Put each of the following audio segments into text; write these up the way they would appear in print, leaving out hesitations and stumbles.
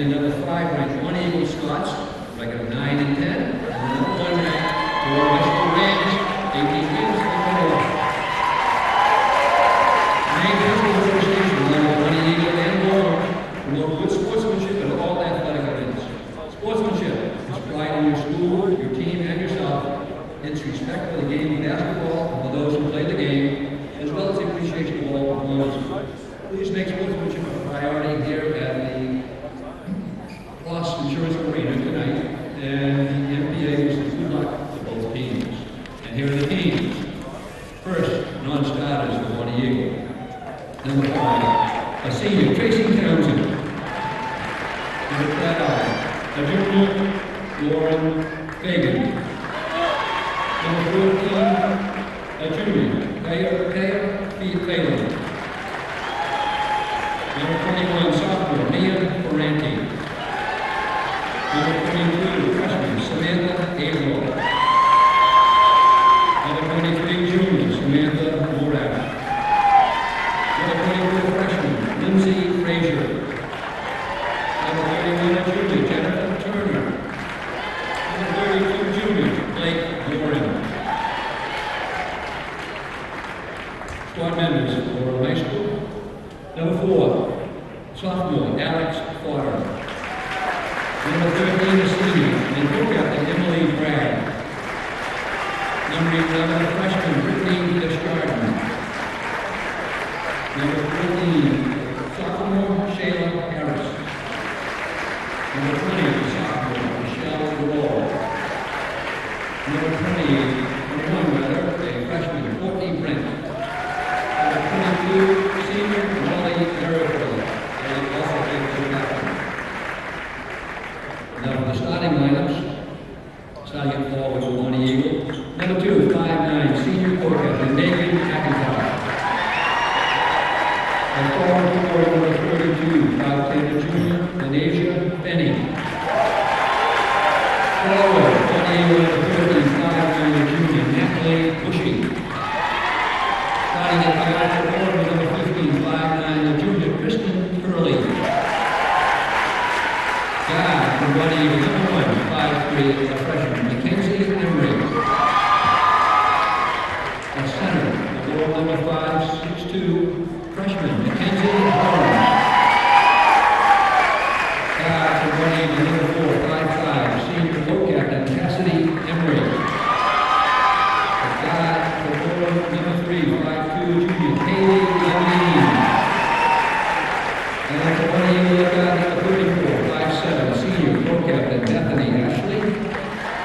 another 5 ranked One Eagle Scots, record 9 and 10, and another 1 ranked Gorham High School Rams, 18 games and 1 loss. Maine Physical Association allowed One Eagle and Gorham to promote good sportsmanship at all athletic events. Sportsmanship is pride in your school, your team, and yourself. It's respect for the game of basketball and for those who play the game, as well as the appreciation of all performers. Please make sportsmanship a priority here at the Cross Insurance Arena tonight, and the MPA wishes good luck to both teams. And here are the teams. First, non-starters for One Eagle. Number 5, a senior, Tracy Townsend. Number 12, a junior, Lauren Fagan. Number 14, a junior, Kaya Phelan. Number 21, sophomore, Mia Ferranti. Number 22, freshman, Samantha Averill. Number 23, junior, Samantha Morash. Number 24, freshman, Lindsay Frazier. Number 31, a junior, Jennifer Turner. Number 32, junior, Blake Gorham. Squad members for Gorham High School. Number 4, sophomore, Alex Fodder. Number 13, a senior, and co-captain Emily Bragg. Number 11, freshman, Brittany Desjardins. Number 14, sophomore, Shayla Harris. Number 20, sophomore, Michelle Wall. Number 21, a freshman, Courtney Brent. Number 22, senior, Molly Merrifield, and also a co-captain. Now for the starting lineups, starting at forward with One Eagle. Number 2, 5'9", senior co-captain, Megan McIntosh. And forward, number 32, 5'10", junior, Denasia Benny. Forward, One Eagle, number 30, 5'9", junior, Natalie Bushy. Starting at guard for Gorham, number 15, 5'9", junior, Kristen Curley. Guard for One Eagle, number 1, 5'3", a freshman, Mackenzie Emery. A center for Gorham, number 5, 6'2", freshman, Mackenzie Holmes. Guard for One Eagle, number 4, 5'5", senior co-captain, Cassidy Emery. Guard for Gorham, number 3, 5'2", junior, Haley Lundeen. And for One Eagle, guard number 34, 5'7", senior co-captain, Bethany Ashley.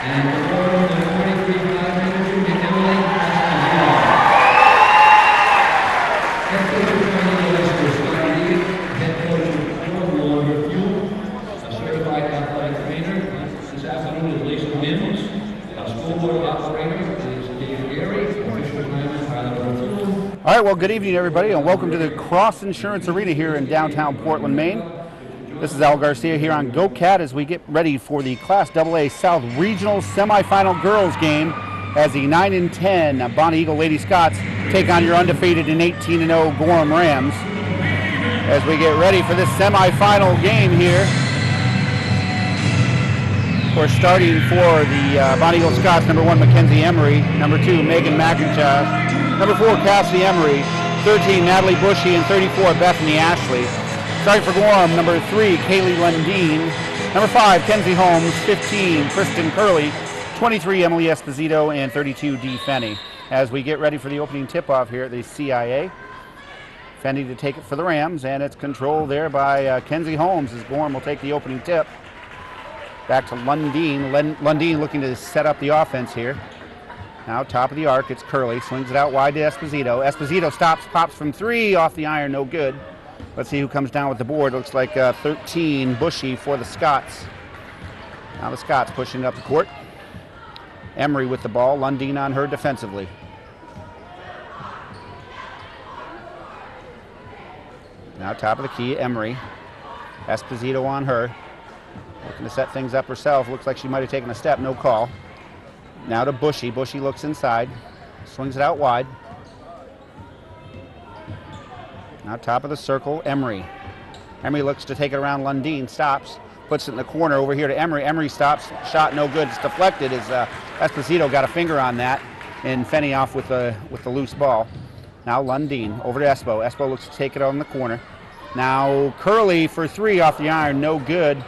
And for Gorham, number 23, 5'9", junior, Emily Esposito. Head coach of One Eagle High School, Scott Reed. Head coach of Gorham, Lauren Refune. A certified athletic trainer this afternoon is Lisa Mims. Our school board operator is Dave Gary. Official time is Tyler Refune. All right, well, good evening, everybody, and welcome to the Cross Insurance Arena here in downtown Portland, Maine. This is Al Garcia here on GoCat as we get ready for the Class AA South Regional Semifinal Girls game as the 9 and 10 Bonnie Eagle Lady Scots take on your undefeated and 18 and 0 Gorham Rams. As we get ready for this semifinal game here, we're starting for the Bonnie Eagle Scots, number 1, Mackenzie Emery, number 2, Megan McIntosh, number 4, Cassidy Emery, 13, Natalie Bushy, and 34, Bethany Ashley. Starting for Gorham, number 3, Kaylee Lundeen, number 5, Kenzie Holmes, 15, Kristen Curley, 23, Emily Esposito, and 32, Dee Fenney. As we get ready for the opening tip-off here at the CIA, Fenney to take it for the Rams, and it's controlled there by Kenzie Holmes as Gorham will take the opening tip. Back to Lundeen. Lundeen looking to set up the offense here. Now top of the arc, it's Curley. Swings it out wide to Esposito. Esposito stops, pops from 3 off the iron, no good. Let's see who comes down with the board. Looks like 13, Bushy for the Scots. Now the Scots pushing it up the court. Emery with the ball. Lundeen on her defensively. Now top of the key, Emery. Esposito on her. Looking to set things up herself. Looks like she might have taken a step, no call. Now to Bushy. Bushy looks inside. Swings it out wide. Now top of the circle, Emery. Emery looks to take it around Lundeen. Stops. puts it in the corner over here to Emery. Emery stops, shot no good. It's deflected as Esposito got a finger on that, and Fenny off with the loose ball. Now Lundeen over to Espo. Espo looks to take it on the corner. Now Curley for three off the iron, no good.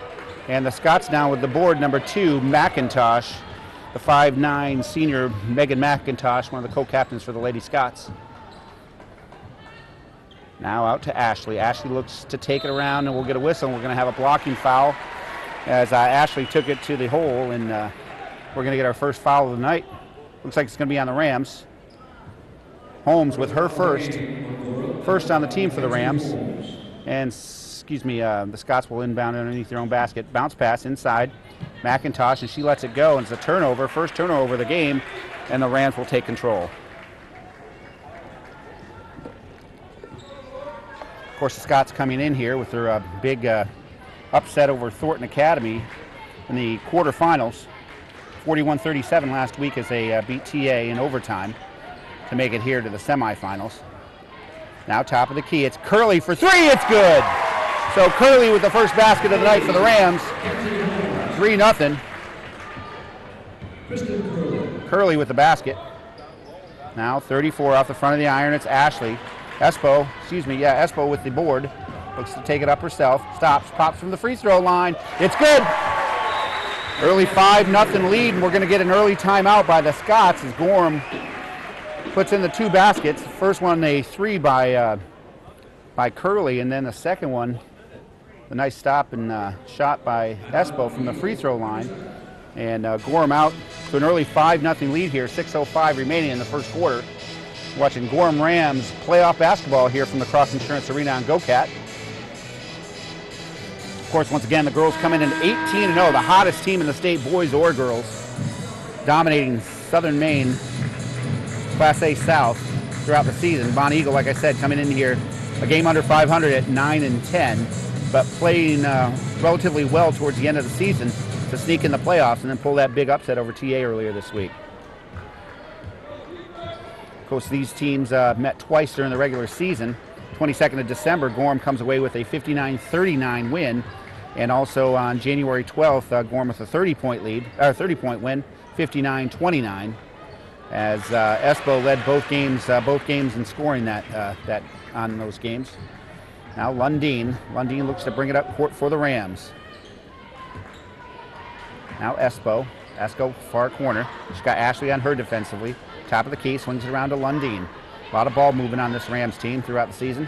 And the Scots now with the board, number 2, McIntosh, the 5'9" senior Megan McIntosh, one of the co-captains for the Lady Scots. Now out to Ashley. Ashley looks to take it around, and we'll get a whistle. We're going to have a blocking foul as Ashley took it to the hole, and we're going to get our first foul of the night. Looks like it's going to be on the Rams. Holmes with her first on the team for the Rams. And, excuse me, the Scots will inbound underneath their own basket. Bounce pass inside. McIntosh, and she lets it go, and it's a turnover, first turnover of the game, and the Rams will take control. Of course, the Scots coming in here with their big upset over Thornton Academy in the quarterfinals. 41-37 last week as they beat TA in overtime to make it here to the semifinals. Now top of the key, it's Curley for three, it's good! So Curley with the first basket of the night for the Rams, 3-0. Curley with the basket. Now 34 off the front of the iron, it's Ashley. Espo with the board, looks to take it up herself, stops, pops from the free throw line, it's good! Early 5-0 lead, and we're going to get an early timeout by the Scots as Gorham puts in the 2 baskets. First one, a 3 by Curley, and then the second one, the nice stop and shot by Espo from the free throw line. And Gorham out to an early 5-0 lead here, 6:05 remaining in the first quarter. Watching Gorham Rams playoff basketball here from the Cross Insurance Arena on GoCat. Of course, once again, the girls come in 18-0, the hottest team in the state, boys or girls, dominating Southern Maine Class A South throughout the season. Bon Eagle, like I said, coming in here a game under 500 at 9-10, but playing relatively well towards the end of the season to sneak in the playoffs and then pull that big upset over TA earlier this week. Of course, these teams met twice during the regular season. 22nd of December, Gorham comes away with a 59-39 win, and also on January 12th, Gorham with a 30-point win, 59-29. As Espo led both games in scoring that on those games. Now Lundeen looks to bring it up court for the Rams. Now Espo far corner. She's got Ashley on her defensively. Top of the key, swings it around to Lundeen. A lot of ball movement on this Rams team throughout the season.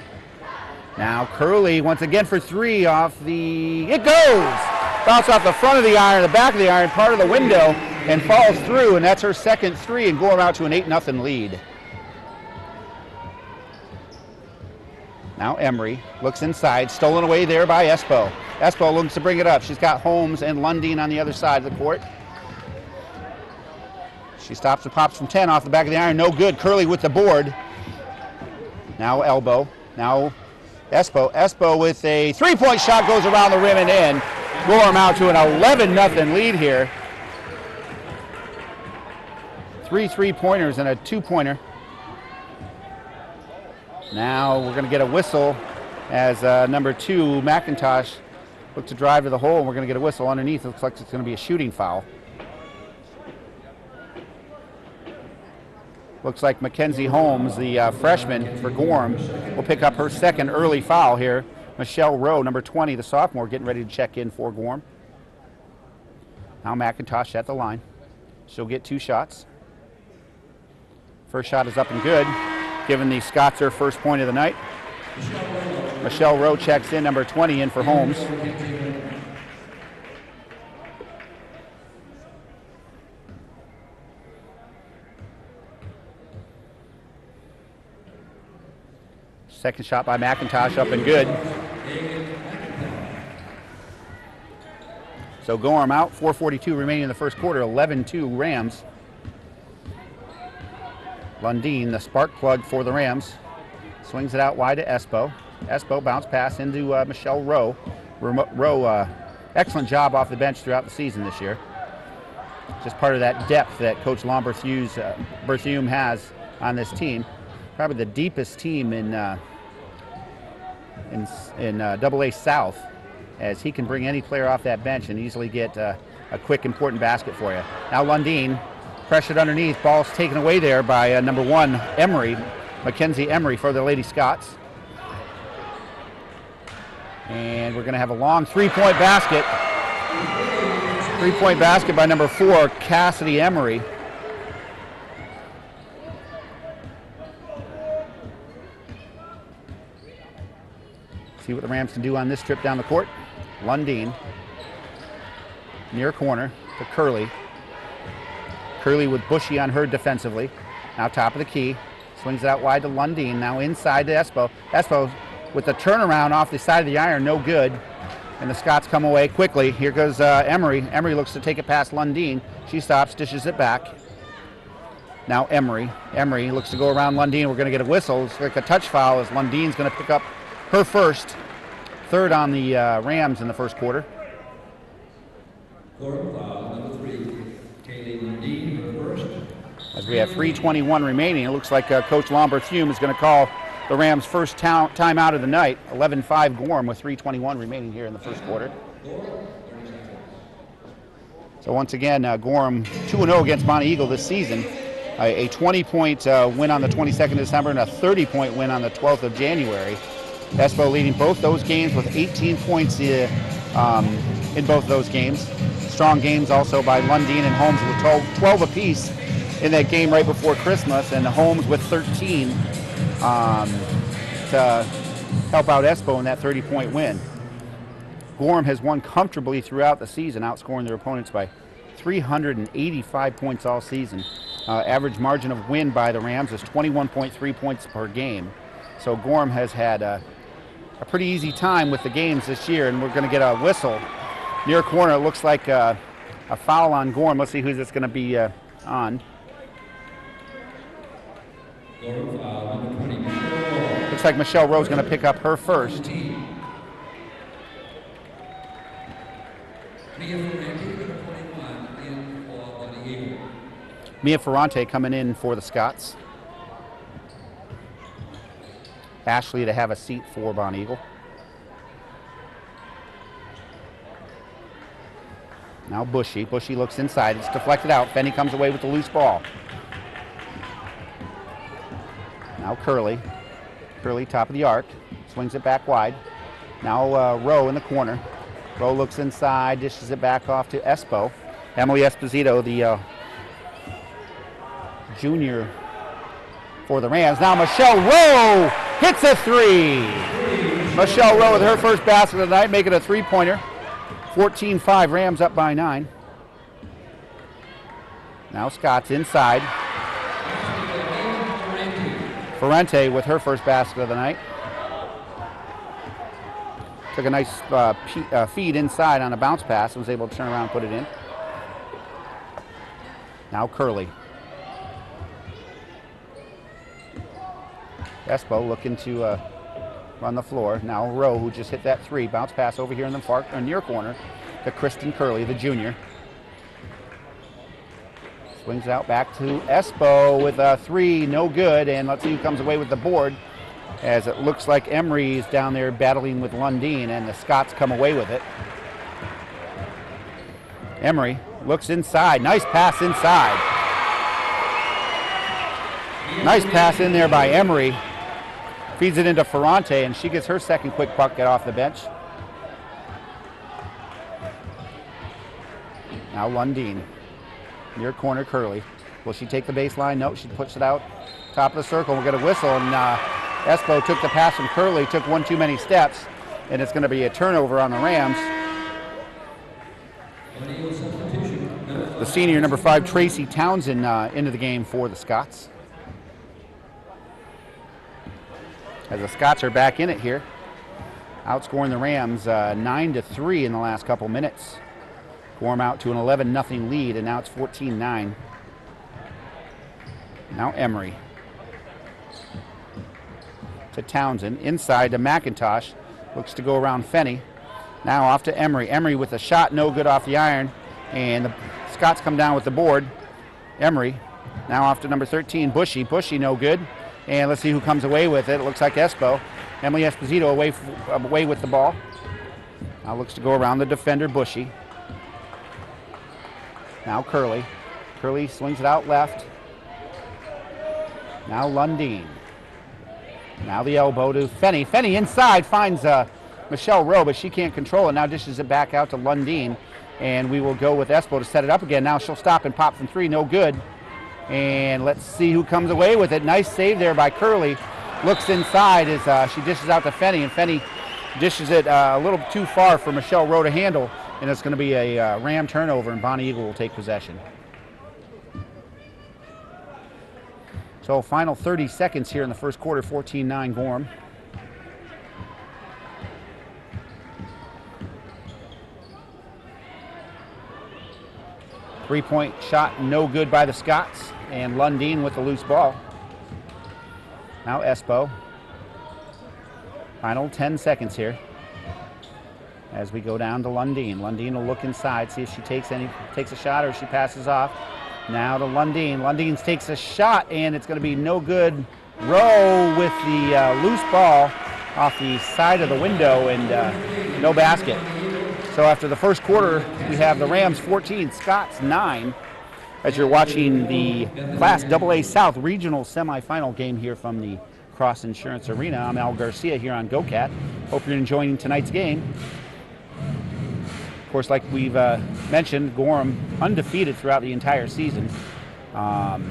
Now Curley once again for three off the, it goes! Bounce off the front of the iron, the back of the iron, part of the window, and falls through, and that's her second three, and going out to an 8-0 lead. Now Emery looks inside, stolen away there by Espo. Espo looks to bring it up. She's got Holmes and Lundeen on the other side of the court. She stops and pops from 10 off the back of the iron, no good. Curley with the board. Now elbow. Now Espo. Espo with a three-point shot, goes around the rim and in. Gorham out to an 11-0 lead here. 3 3-pointers and a 2-pointer. Now we're going to get a whistle as number 2, McIntosh, look to drive to the hole, and we're going to get a whistle underneath. It looks like it's going to be a shooting foul. Looks like Mackenzie Holmes, the freshman for Gorham, will pick up her second early foul here. Michelle Rowe, number 20, the sophomore, getting ready to check in for Gorham. Now McIntosh at the line. She'll get 2 shots. First shot is up and good, giving the Scots their first point of the night. Michelle Rowe checks in, number 20, in for Holmes. Second shot by McIntosh, up and good. So Gorham out, 4:42 remaining in the first quarter, 11-2 Rams. Lundeen, the spark plug for the Rams, swings it out wide to Espo. Espo bounce pass into Michelle Rowe. Rowe, excellent job off the bench throughout the season this year. Just part of that depth that Coach Berthiaume has on this team. Probably the deepest team in AA South as he can bring any player off that bench and easily get a quick, important basket for you. Now Lundin pressured underneath. Ball's taken away there by number 1, Emery, Mackenzie Emery for the Lady Scots. And we're going to have a long three-point basket. Three-point basket by number 4, Cassidy Emery. See what the Rams can do on this trip down the court. Lundin, near corner to Curley. Curley with Bushy on her defensively. Now top of the key. Swings it out wide to Lundin. Now inside to Espo. Espo with the turnaround off the side of the iron, no good. And the Scots come away quickly. Here goes Emery. Emery looks to take it past Lundin. She stops, dishes it back. Now Emery. Emery looks to go around Lundin. We're going to get a whistle. It's like a touch foul as Lundin's going to pick up her first. Third on the Rams in the first quarter. Gorham foul, number 3, Kaylee Lundin, her first. As we have 3:21 remaining, it looks like Coach Lomberth-Hume is going to call the Rams' first timeout of the night. 11-5 Gorham with 3:21 remaining here in the first quarter. So once again, Gorham 2-0 against Monte Eagle this season. A 20-point win on the 22nd of December and a 30-point win on the 12th of January. Espo leading both those games with 18 points in both those games. Strong games also by Lundin and Holmes with 12 apiece in that game right before Christmas, and Holmes with 13 to help out Espo in that 30-point win. Gorham has won comfortably throughout the season, outscoring their opponents by 385 points all season. Average margin of win by the Rams is 21.3 points per game. So Gorham has had a pretty easy time with the games this year, and we're going to get a whistle. Near corner, it looks like a foul on Gorham. Let's see who this going to be on. Gorham foul, number 20, Michelle. Looks like Michelle Rowe's going to pick up her first. Mia Ferrante coming in for the Scots. Ashley to have a seat for Bonne Eagle. Now Bushy. Bushy looks inside. It's deflected out. Fenny comes away with the loose ball. Now Curley. Curley top of the arc. Swings it back wide. Now Rowe in the corner. Rowe looks inside. Dishes it back off to Espo. Emily Esposito, the junior for the Rams. Now Michelle Rowe hits a three. Michelle Rowe with her first basket of the night, making a three-pointer. 14-5, Rams up by 9. Now Scott's inside. Ferrante with her first basket of the night. Took a nice feed inside on a bounce pass and was able to turn around and put it in. Now Curley. Espo looking to run the floor. Now Rowe, who just hit that three. Bounce pass over here in the far near corner to Kristen Curley, the junior. Swings out back to Espo with a three, no good. And let's see who comes away with the board, as it looks like Emery is down there battling with Lundin, and the Scots come away with it. Emery looks inside. Nice pass inside. Nice pass in there by Emery. Feeds it into Ferrante, and she gets her second quick bucket off the bench. Now Lundin. Near corner, Curley. Will she take the baseline? No, she puts it out. Top of the circle. We'll get a whistle, and Espo took the pass from Curley, took one too many steps, and it's going to be a turnover on the Rams. The senior, number 5, Tracy Townsend, into the game for the Scots. As the Scots are back in it here, outscoring the Rams 9-3 in the last couple minutes. Gorham out to an 11-0 lead, and now it's 14-9. Now Emery. To Townsend, inside to McIntosh. Looks to go around Fenny. Now off to Emery. Emery with a shot, no good off the iron, and the Scots come down with the board. Emery. Now off to number 13, Bushy. Bushy no good. And let's see who comes away with it. It looks like Espo. Emily Esposito away with the ball. Now looks to go around the defender, Bushy. Now Curley. Curley swings it out left. Now Lundeen. Now the elbow to Fenny. Fenny inside finds Michelle Rowe, but she can't control it. Now dishes it back out to Lundeen. And we will go with Espo to set it up again. Now she'll stop and pop from three. No good. And let's see who comes away with it. Nice save there by Curley. Looks inside as she dishes out to Fenny. And Fenny dishes it a little too far for Michelle Rowe to handle. And it's going to be a Ram turnover, and Bonnie Eagle will take possession. So final 30 seconds here in the first quarter, 14-9 Gorham. Three-point shot no good by the Scots, and Lundeen with the loose ball. Now Espo. Final 10 seconds here as we go down to Lundeen. Lundeen will look inside, see if she takes a shot or she passes off. Now to Lundeen. Lundeen takes a shot, and it's going to be no good. Rowe with the loose ball off the side of the window, and no basket. So after the first quarter, we have the Rams 14, Scots 9. As you're watching the Class AA South Regional Semifinal game here from the Cross Insurance Arena, I'm Al Garcia here on GoCat. Hope you're enjoying tonight's game. Of course, like we've mentioned, Gorham undefeated throughout the entire season. An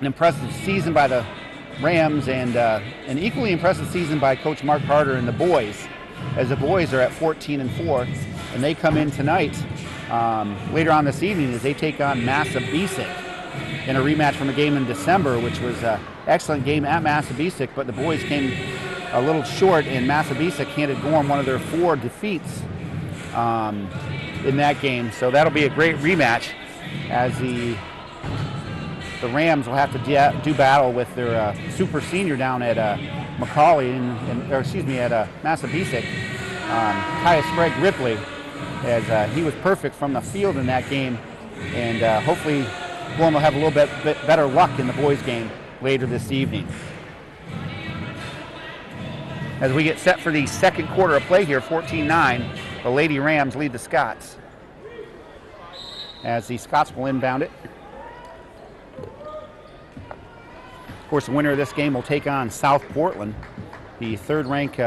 impressive season by the Rams, and an equally impressive season by Coach Mark Harder and the boys, as the boys are at 14-4, and they come in tonight later on this evening as they take on Massabesic in a rematch from a game in December, which was an excellent game at Massabesic, but the boys came a little short, and Massabesic handed Gorham one of their 4 defeats in that game. So that'll be a great rematch, as the Rams will have to do battle with their super senior down at Macaulay, at Massabesic, Tyus Sprague Ripley, as he was perfect from the field in that game, and hopefully Gorham will have a little bit better luck in the boys game later this evening. As we get set for the second quarter of play here, 14-9, the Lady Rams lead the Scots, as the Scots will inbound it. Of course, the winner of this game will take on South Portland. The third-ranked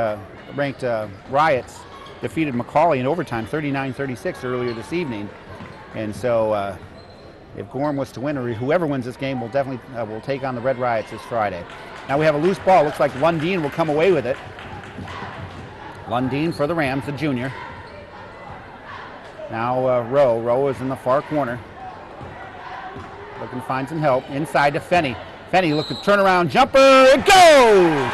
Riots defeated Macaulay in overtime, 39-36 earlier this evening. And so if Gorham was to win, or whoever wins this game, will definitely will take on the Red Riots this Friday. Now we have a loose ball. Looks like Lundeen will come away with it. Lundeen for the Rams, the junior. Now Rowe. Rowe is in the far corner. Looking to find some help. Inside to Fenny. Fenny looking turnaround jumper. It goes!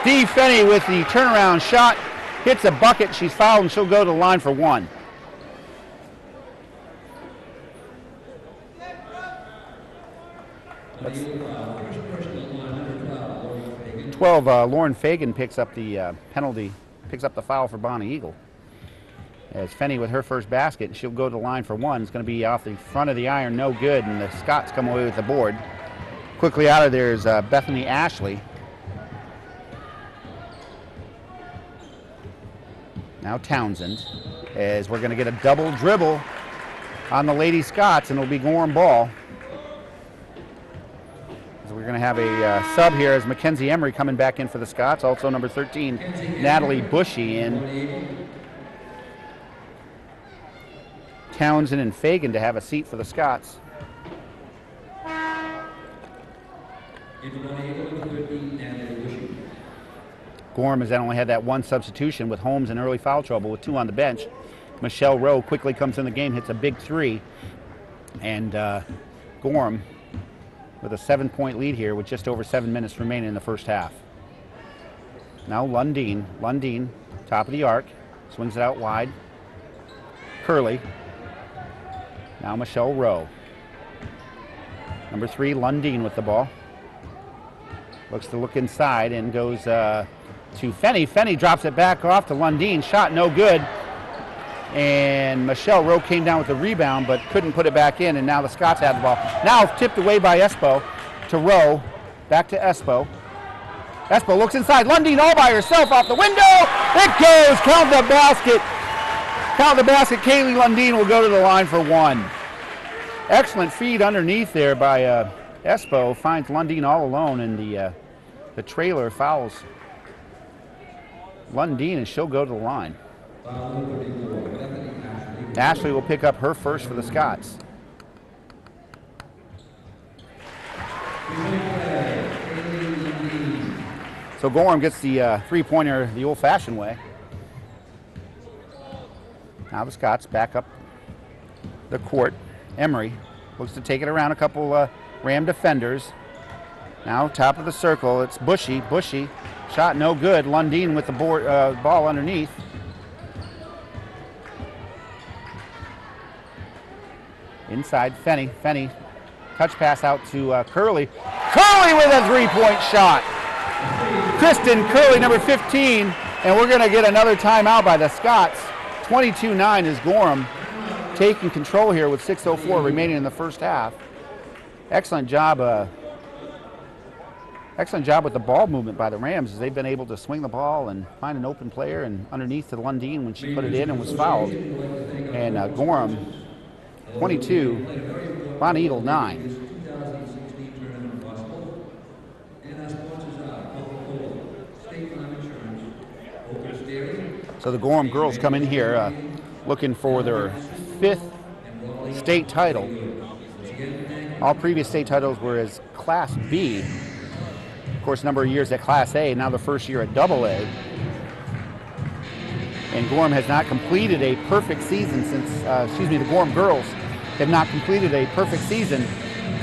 Dee Fenny with the turnaround shot. Hits a bucket. She's fouled, and she'll go to the line for 1. 12, Lauren Fagan picks up the penalty, picks up the foul for Bonnie Eagle. As Fenny with her first basket, she'll go to the line for 1. It's going to be off the front of the iron, no good, and the Scots come away with the board. Quickly out of there is Bethany Ashley. Now Townsend, as we're going to get a double dribble on the Lady Scots, and it'll be Gorham ball. So we're going to have a sub here as Mackenzie Emery coming back in for the Scots. Also number 13, Natalie Bushy in. Townsend and Fagan to have a seat for the Scots. Gorham has only had that 1 substitution, with Holmes in early foul trouble with 2 on the bench. Michelle Rowe quickly comes in the game, hits a big 3. And Gorham with a 7-point lead here with just over 7 minutes remaining in the first half. Now Lundeen. Lundeen, top of the arc, swings it out wide. Curley. Now Michelle Rowe. Number 3, Lundeen with the ball. Looks to look inside and goes to Fenny. Fenny drops it back off to Lundeen. Shot no good. And Michelle Rowe came down with the rebound but couldn't put it back in, and now the Scots have the ball. Now tipped away by Espo to Rowe. Back to Espo. Espo looks inside. Lundeen all by herself off the window. It goes. Count the basket Count the basket. Kaylee Lundeen will go to the line for one. Excellent feed underneath there by Espo. Finds Lundeen all alone, and the trailer fouls Lundeen, and she'll go to the line. Ashley will pick up her first for the Scots. So Gorham gets the three-pointer the old-fashioned way. Now the Scots back up the court. Emery looks to take it around a couple Ram defenders. Now top of the circle, it's Bushy. Bushy, shot no good. Lundeen with the ball underneath. Inside, Fenny. Fenny, touch pass out to Curley. Curley with a three-point shot. Kristen Curley, number 15, and we're going to get another timeout by the Scots. 22-9 is Gorham taking control here with 6:04 remaining in the first half. Excellent job with the ball movement by the Rams, as they've been able to swing the ball and find an open player, and underneath to Lundeen when she put it in and was fouled. And Gorham 22, Bonnie Eagle 9. So the Gorham girls come in here looking for their 5th state title. All previous state titles were as Class B. Of course, a number of years at Class A, now the first year at Double A. And Gorham has not completed a perfect season since, the Gorham girls have not completed a perfect season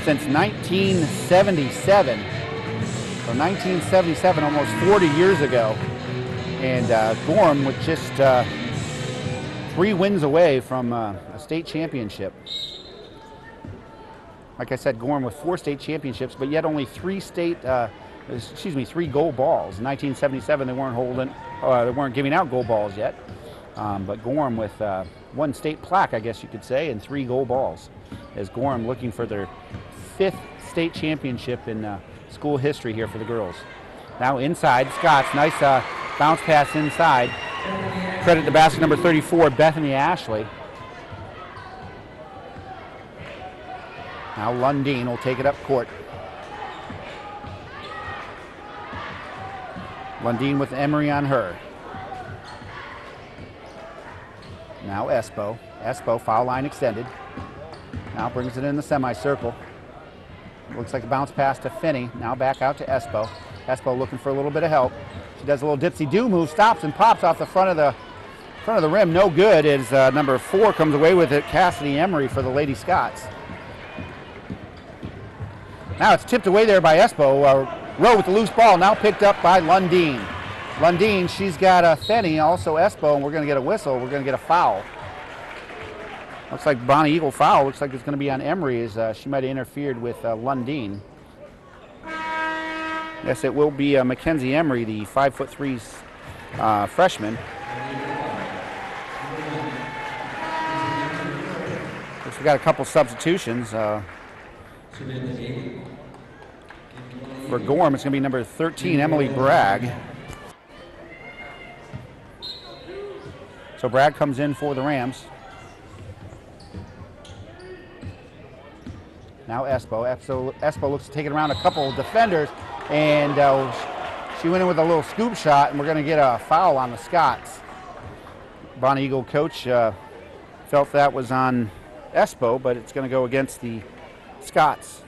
since 1977. So 1977, almost 40 years ago. And Gorham with just 3 wins away from a state championship. Like I said, Gorham with 4 state championships, but yet only 3 gold balls. In 1977, they weren't giving out gold balls yet. But Gorham with 1 state plaque, I guess you could say, and 3 gold balls, as Gorham looking for their 5th state championship in school history here for the girls. Now inside, Scots, nice bounce pass inside. Credit to basket number 34, Bethany Ashley. Now Lundeen will take it up court. Lundeen with Emery on her. Now Espo. Espo, foul line extended. Now brings it in the semicircle. Looks like a bounce pass to Finney. Now back out to Espo. Espo looking for a little bit of help. She does a little dipsy-do move, stops and pops off the front of the rim. No good as number 4 comes away with it. Cassidy Emery for the Lady Scots. Now it's tipped away there by Espo. Rowe with the loose ball, now picked up by Lundeen. Lundeen, she's got a Fenny, also Espo, and we're going to get a whistle. We're going to get a foul. Looks like Bonnie Eagle foul. Looks like it's going to be on Emery, as she might have interfered with Lundeen. Yes, it will be Mackenzie Emery, the 5'3" freshman. Looks we got a couple substitutions. For Gorham, it's going to be number 13, Emily Bragg. So Bragg comes in for the Rams. Now Espo. Espo looks to take it around a couple of defenders, and she went in with a little scoop shot, and we're going to get a foul on the Scots. Bonnie Eagle coach felt that was on Espo, but it's going to go against the Scots.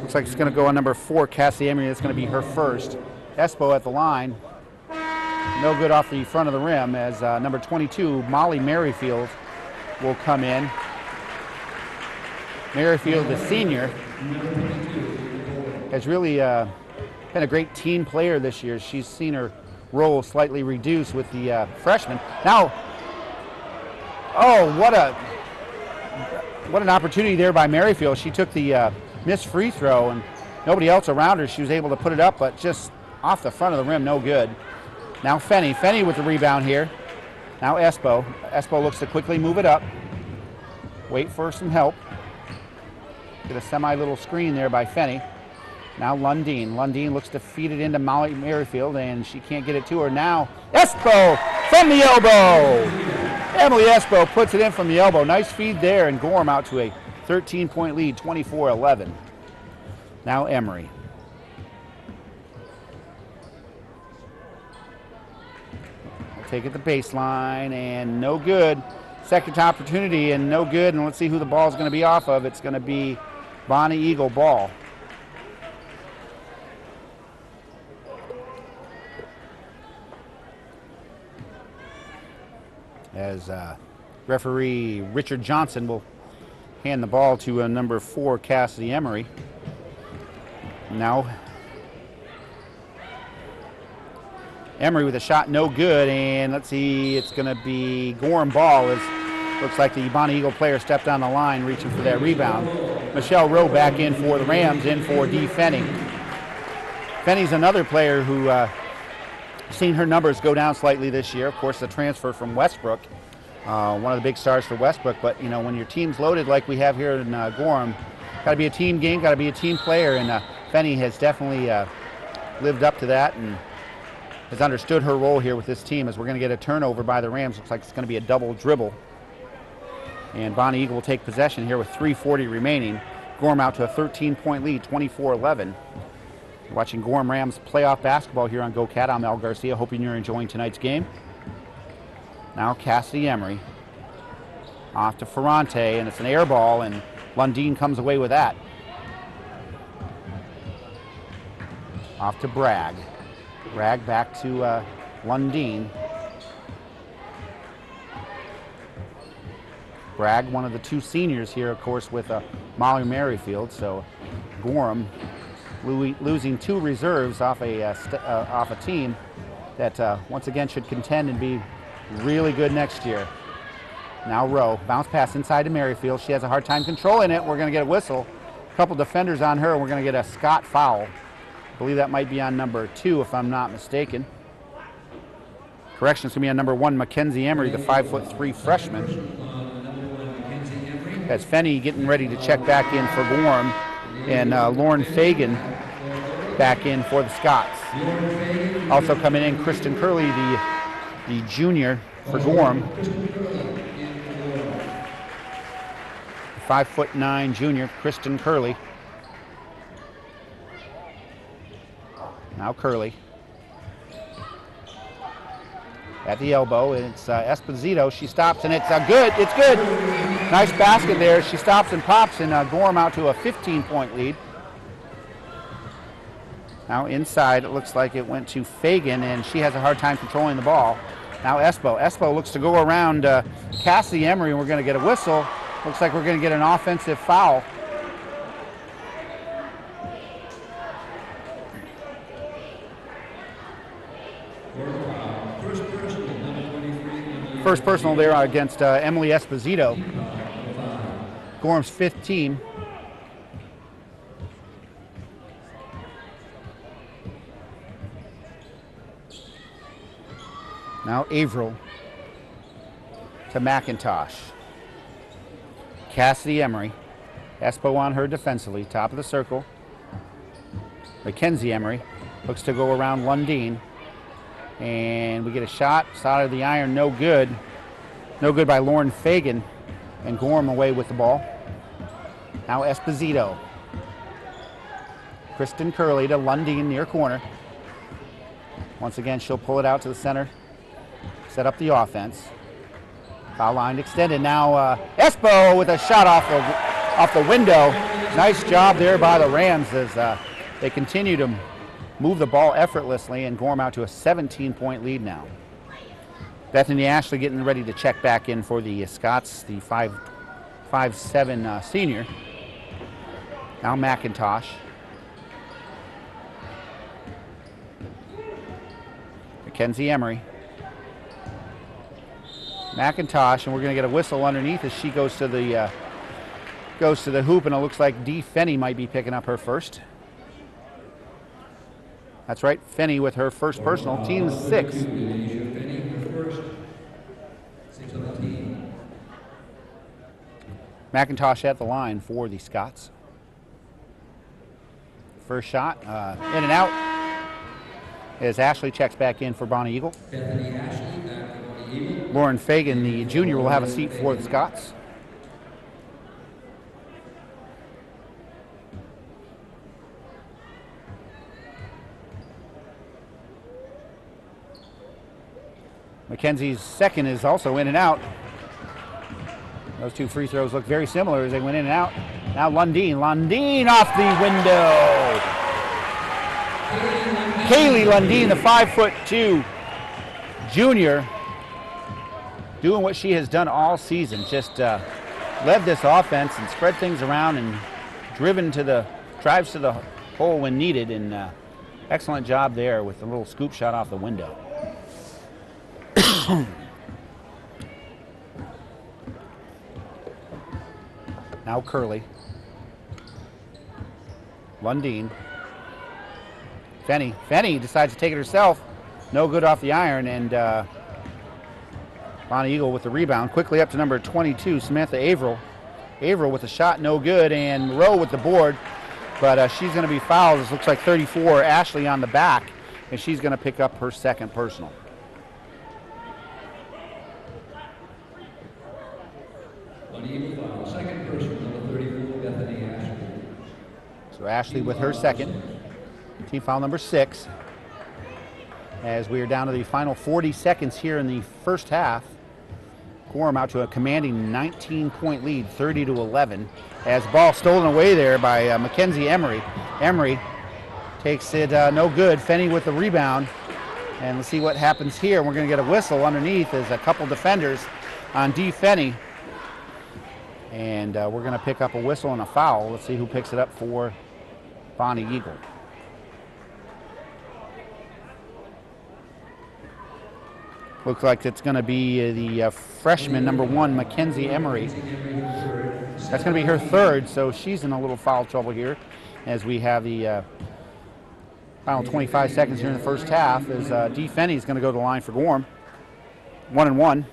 Looks like it's going to go on number 4, Cassie Emery. That's going to be her first. Espo at the line. No good off the front of the rim, as number 22, Molly Merrifield, will come in. Merrifield, the senior, has really been a great team player this year. She's seen her role slightly reduced with the freshmen. Now, oh, what an opportunity there by Merrifield. She took the missed free throw, and nobody else around her. She was able to put it up, but just off the front of the rim, no good. Now Fenny. Fenny with the rebound here. Now Espo. Espo looks to quickly move it up. Wait for some help. Get a semi-little screen there by Fenny. Now Lundeen. Lundeen looks to feed it into Molly Merrifield, and she can't get it to her. Now Espo from the elbow. Emily Espo puts it in from the elbow. Nice feed there, and Gorham out to a 13-point lead, 24-11. Now Emery. Take it to baseline, and no good. Second opportunity, and no good. And let's see who the ball is going to be off of. It's going to be Bonnie Eagle ball. As referee Richard Johnson will hand the ball to number 4, Cassidy Emery. Now Emery with a shot, no good, and let's see, it's going to be Gorham ball. Looks like the Bonnie Eagle player stepped on the line reaching for that rebound. Michelle Rowe back in for the Rams, in for Dee Fenney. Fenney's another player who seen her numbers go down slightly this year. Of course, the transfer from Westbrook, one of the big stars for Westbrook. But you know, when your team's loaded like we have here in Gorham, got to be a team game, got to be a team player, and Fenney has definitely lived up to that and has understood her role here with this team. As we're going to get a turnover by the Rams. Looks like it's going to be a double dribble. And Bonnie Eagle will take possession here with 3:40 remaining. Gorham out to a 13-point lead, 24-11. You're watching Gorham Rams playoff basketball here on Go Cat. I'm Al Garcia, hoping you're enjoying tonight's game. Now Cassidy Emery off to Ferrante, and it's an air ball, and Lundeen comes away with that. Off to Bragg. Bragg back to Lundeen. Bragg, one of the 2 seniors here, of course, with Molly Merrifield. So Gorham losing 2 reserves off a team that once again should contend and be really good next year. Now Rowe, bounce pass inside to Merrifield. She has a hard time controlling it. We're going to get a whistle. A couple defenders on her, and we're going to get a Scott foul. I believe that might be on number 2, if I'm not mistaken. Correction, it's going to be on number 1, Mackenzie Emery, the 5'3" freshman. As Fenney getting ready to check back in for Gorham, and Lauren Fagan back in for the Scots. Also coming in, Kristen Curley, the junior for Gorham. 5'9" junior, Kristen Curley. Now Curley. At the elbow, and it's Esposito. She stops, and it's good. It's good. Nice basket there. She stops and pops, and Gorham out to a 15-point lead. Now inside, it looks like it went to Fagan, and she has a hard time controlling the ball. Now Espo. Espo looks to go around Cassidy Emery, and we're going to get a whistle. Looks like we're going to get an offensive foul. First personal there against Emily Esposito. Gorham's 5th team. Now Averill to McIntosh. Cassidy Emery. Espo on her defensively, top of the circle. Mackenzie Emery looks to go around Lundeen. And we get a shot, side of the iron, no good. No good by Lauren Fagan, and Gorham away with the ball. Now Esposito. Kristen Curley to Lundeen near corner. Once again, she'll pull it out to the center, set up the offense. Foul line extended. Now Espo with a shot off the window. Nice job there by the Rams as they continue to move the ball effortlessly, and Gorham out to a 17-point lead now. Bethany Ashley getting ready to check back in for the Scots, the 5'7" senior. Now McIntosh. Mackenzie Emery. McIntosh, and we're going to get a whistle underneath as she goes to the hoop, and it looks like Dee Fenney might be picking up her first. That's right, Fenney with her first personal, team 6. McIntosh at the line for the Scots. First shot, in and out, as Ashley checks back in for Bonnie Eagle. Bethany Ashley back for Bonnie Eagle. Lauren Fagan, the junior, will have a seat for the Scots. Mackenzie's second is also in and out. Those two free throws look very similar as they went in and out. Now Lundeen off the window. Kaylee Lundeen, the 5'2" junior, doing what she has done all season. Just led this offense and spread things around and drives to the hole when needed. And excellent job there with the little scoop shot off the window. Now Curley. Lundeen. Fenny decides to take it herself. No good off the iron, and Bonnie Eagle with the rebound. Quickly up to number 22, Samantha Averill. Averill with a shot, no good, and Moreau with the board. But she's going to be fouled. This looks like 34, Ashley on the back, and she's going to pick up her second personal. Second person, number 34, Bethany Ashley. So Ashley with her second. Team foul number 6. As we are down to the final 40 seconds here in the first half. Gorham out to a commanding 19-point lead, 30-11. As ball stolen away there by Mackenzie Emery. Emery takes it no good. Fenny with the rebound. And let's see what happens here. We're going to get a whistle underneath as a couple defenders on D. Fenny. And we're going to pick up a whistle and a foul. Let's see who picks it up for Bonnie Eagle. Looks like it's going to be the freshman, number 1, Mackenzie Emery. That's going to be her third, so she's in a little foul trouble here as we have the final 25 seconds here in the first half as D. Fenny is going to go to the line for Gorham. 1-1.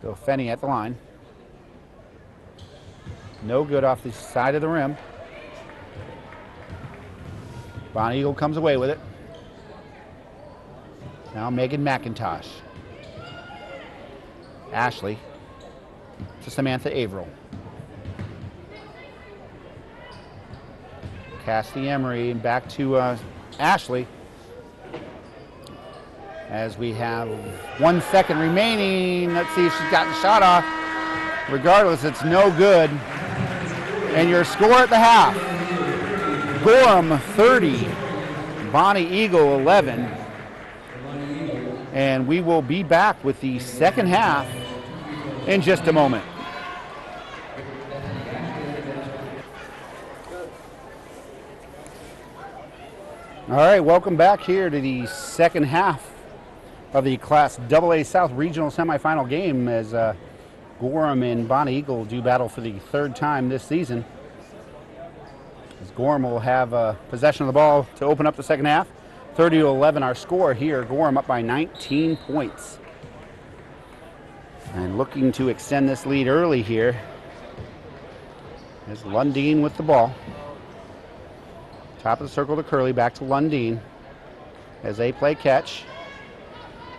So Fenny at the line. No good off the side of the rim. Bonnie Eagle comes away with it. Now Megan McIntosh. Ashley to Samantha Averill. Cassidy Emery and back to Ashley. As we have 1 second remaining. Let's see if she's gotten the shot off. Regardless, it's no good. And your score at the half. Gorham 30, Bonnie Eagle 11. And we will be back with the second half in just a moment. All right, welcome back here to the second half of the Class AA South Regional Semifinal game as Gorham and Bonnie Eagle do battle for the third time this season. As Gorham will have possession of the ball to open up the second half. 30-11 our score here. Gorham up by 19 points. And looking to extend this lead early here is Lundeen with the ball. Top of the circle to Curley, back to Lundeen as they play catch.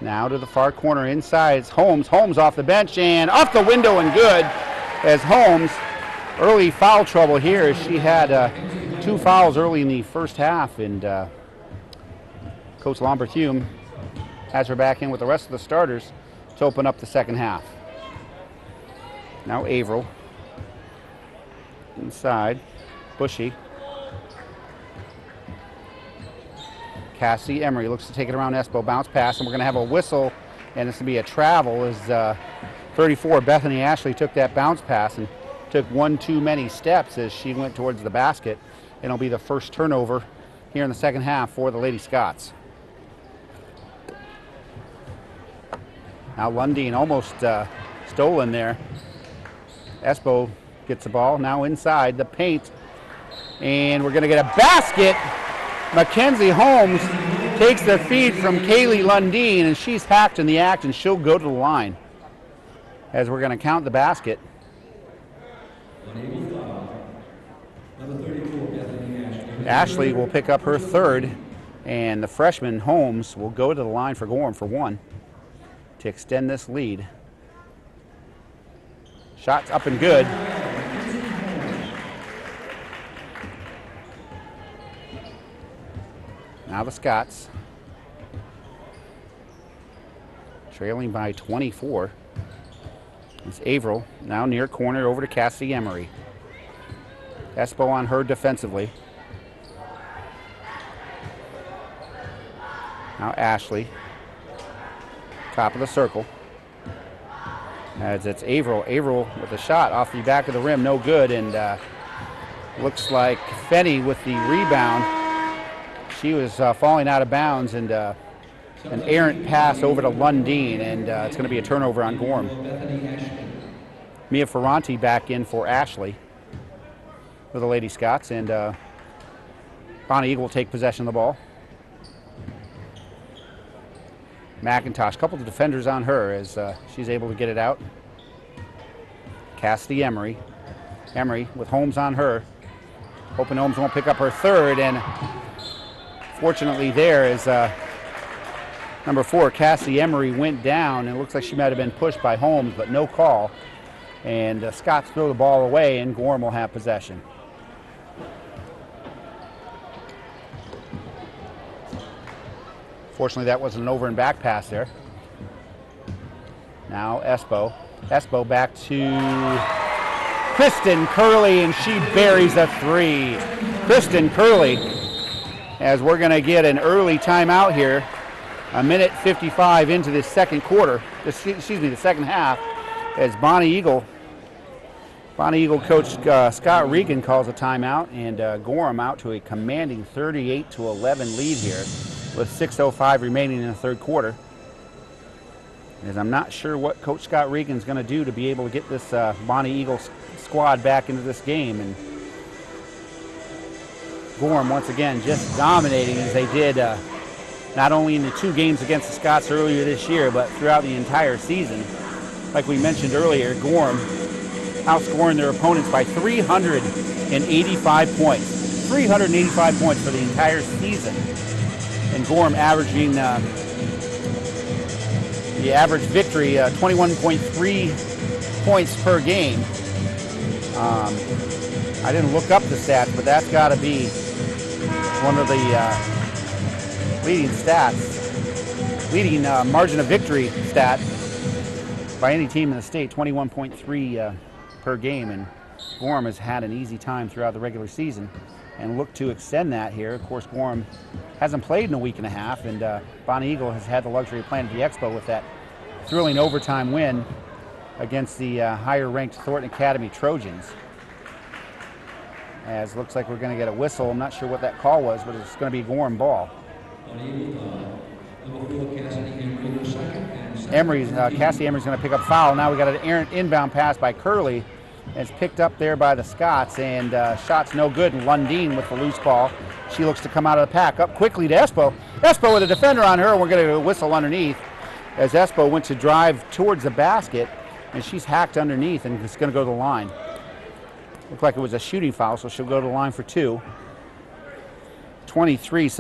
Now to the far corner inside, it's Holmes. Holmes off the bench and off the window and good as Holmes, early foul trouble here as she had 2 fouls early in the first half, and Coach Lomberthume has her back in with the rest of the starters to open up the second half. Now Averill inside, Bushy. Cassie Emery looks to take it around Espo, bounce pass, and we're going to have a whistle, and it's going to be a travel as 34 Bethany Ashley took that bounce pass and took one too many steps as she went towards the basket. It'll be the first turnover here in the second half for the Lady Scots. Now Lundeen almost stolen there. Espo gets the ball now inside the paint, and we're going to get a basket. Mackenzie Holmes takes the feed from Kaylee Lundeen, and she's hacked in the act, and she'll go to the line as we're going to count the basket. Ashley will pick up her third, and the freshman Holmes will go to the line for Gorham for one to extend this lead. Shots up and good. Now the Scots trailing by 24. It's Averill now near corner over to Cassie Emery. Espo on her defensively. Now Ashley, top of the circle. As it's Averill. Averill with a shot off the back of the rim, no good, and looks like Fenney with the rebound. She was falling out of bounds, and an errant pass over to Lundeen, and it's going to be a turnover on Gorham. Mia Ferranti back in for Ashley for the Lady Scots, and Bonnie Eagle will take possession of the ball. McIntosh, couple of defenders on her as she's able to get it out. Cassidy Emery. Emery with Holmes on her. Hoping Holmes won't pick up her third, and fortunately there is number 4, Cassie Emery, went down, and it looks like she might have been pushed by Holmes, but no call. And Scots throw the ball away, and Gorham will have possession. Fortunately, that wasn't an over and back pass there. Now Espo. Espo back to Kristen Curley, and she buries a three. Kristen Curley, as we're going to get an early timeout here. A minute 55 into the second quarter, the second half, as Bonnie Eagle coach Scott Regan calls a timeout, and Gorham out to a commanding 38-11 lead here with 6:05 remaining in the third quarter. As I'm not sure what Coach Scott Regan's going to do to be able to get this Bonnie Eagle squad back into this game, and Gorham once again just dominating as they did not only in the 2 games against the Scots earlier this year, but throughout the entire season. Like we mentioned earlier, Gorham outscoring their opponents by 385 points. 385 points for the entire season. And Gorham averaging the average victory, 21.3 points per game. I didn't look up the stats, but that's got to be one of the leading stats, leading margin of victory stat by any team in the state, 21.3 per game. And Gorham has had an easy time throughout the regular season and look to extend that here. Of course, Gorham hasn't played in a week and a half, and Bonnie Eagle has had the luxury of playing at the Expo with that thrilling overtime win against the higher-ranked Thornton Academy Trojans. As looks like we're going to get a whistle. I'm not sure what that call was, but it's going to be Gorham ball. Cassie Emery's going to pick up foul. Now we got an errant inbound pass by Curley. It's picked up there by the Scots, and shot's no good. And Lundeen with the loose ball. She looks to come out of the pack. Up quickly to Espo. Espo with a defender on her, and we're going to whistle underneath as Espo went to drive towards the basket, and she's hacked underneath, and it's going to go to the line. Looked like it was a shooting foul, so she'll go to the line for 2. 23,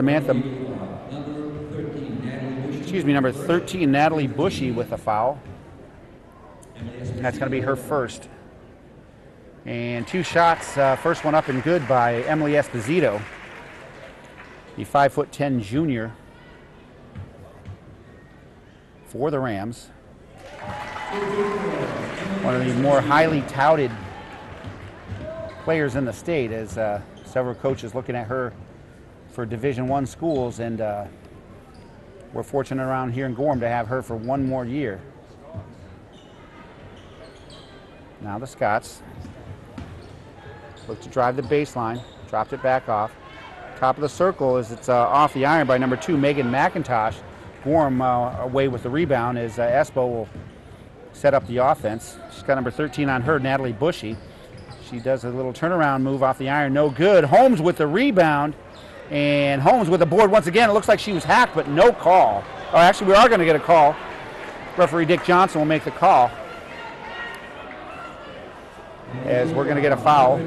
number 13, Natalie Bushy with the foul. And that's going to be her first. And 2 shots, first one up and good by Emily Esposito, the 5'10" junior for the Rams. One of the more highly touted players in the state, as several coaches looking at her for Division I schools, and we're fortunate around here in Gorham to have her for one more year. Now the Scots look to drive the baseline, dropped it back off. Top of the circle as it's off the iron by number 2, Megan McIntosh. Gorham away with the rebound as Espo will set up the offense. She's got number 13 on her, Natalie Bushy. She does a little turnaround move off the iron, no good. Holmes with the rebound, And Holmes with the board once again. It looks like she was hacked, but no call. Oh, actually, we are going to get a call. Referee Dick Johnson will make the call, as we're going to get a foul.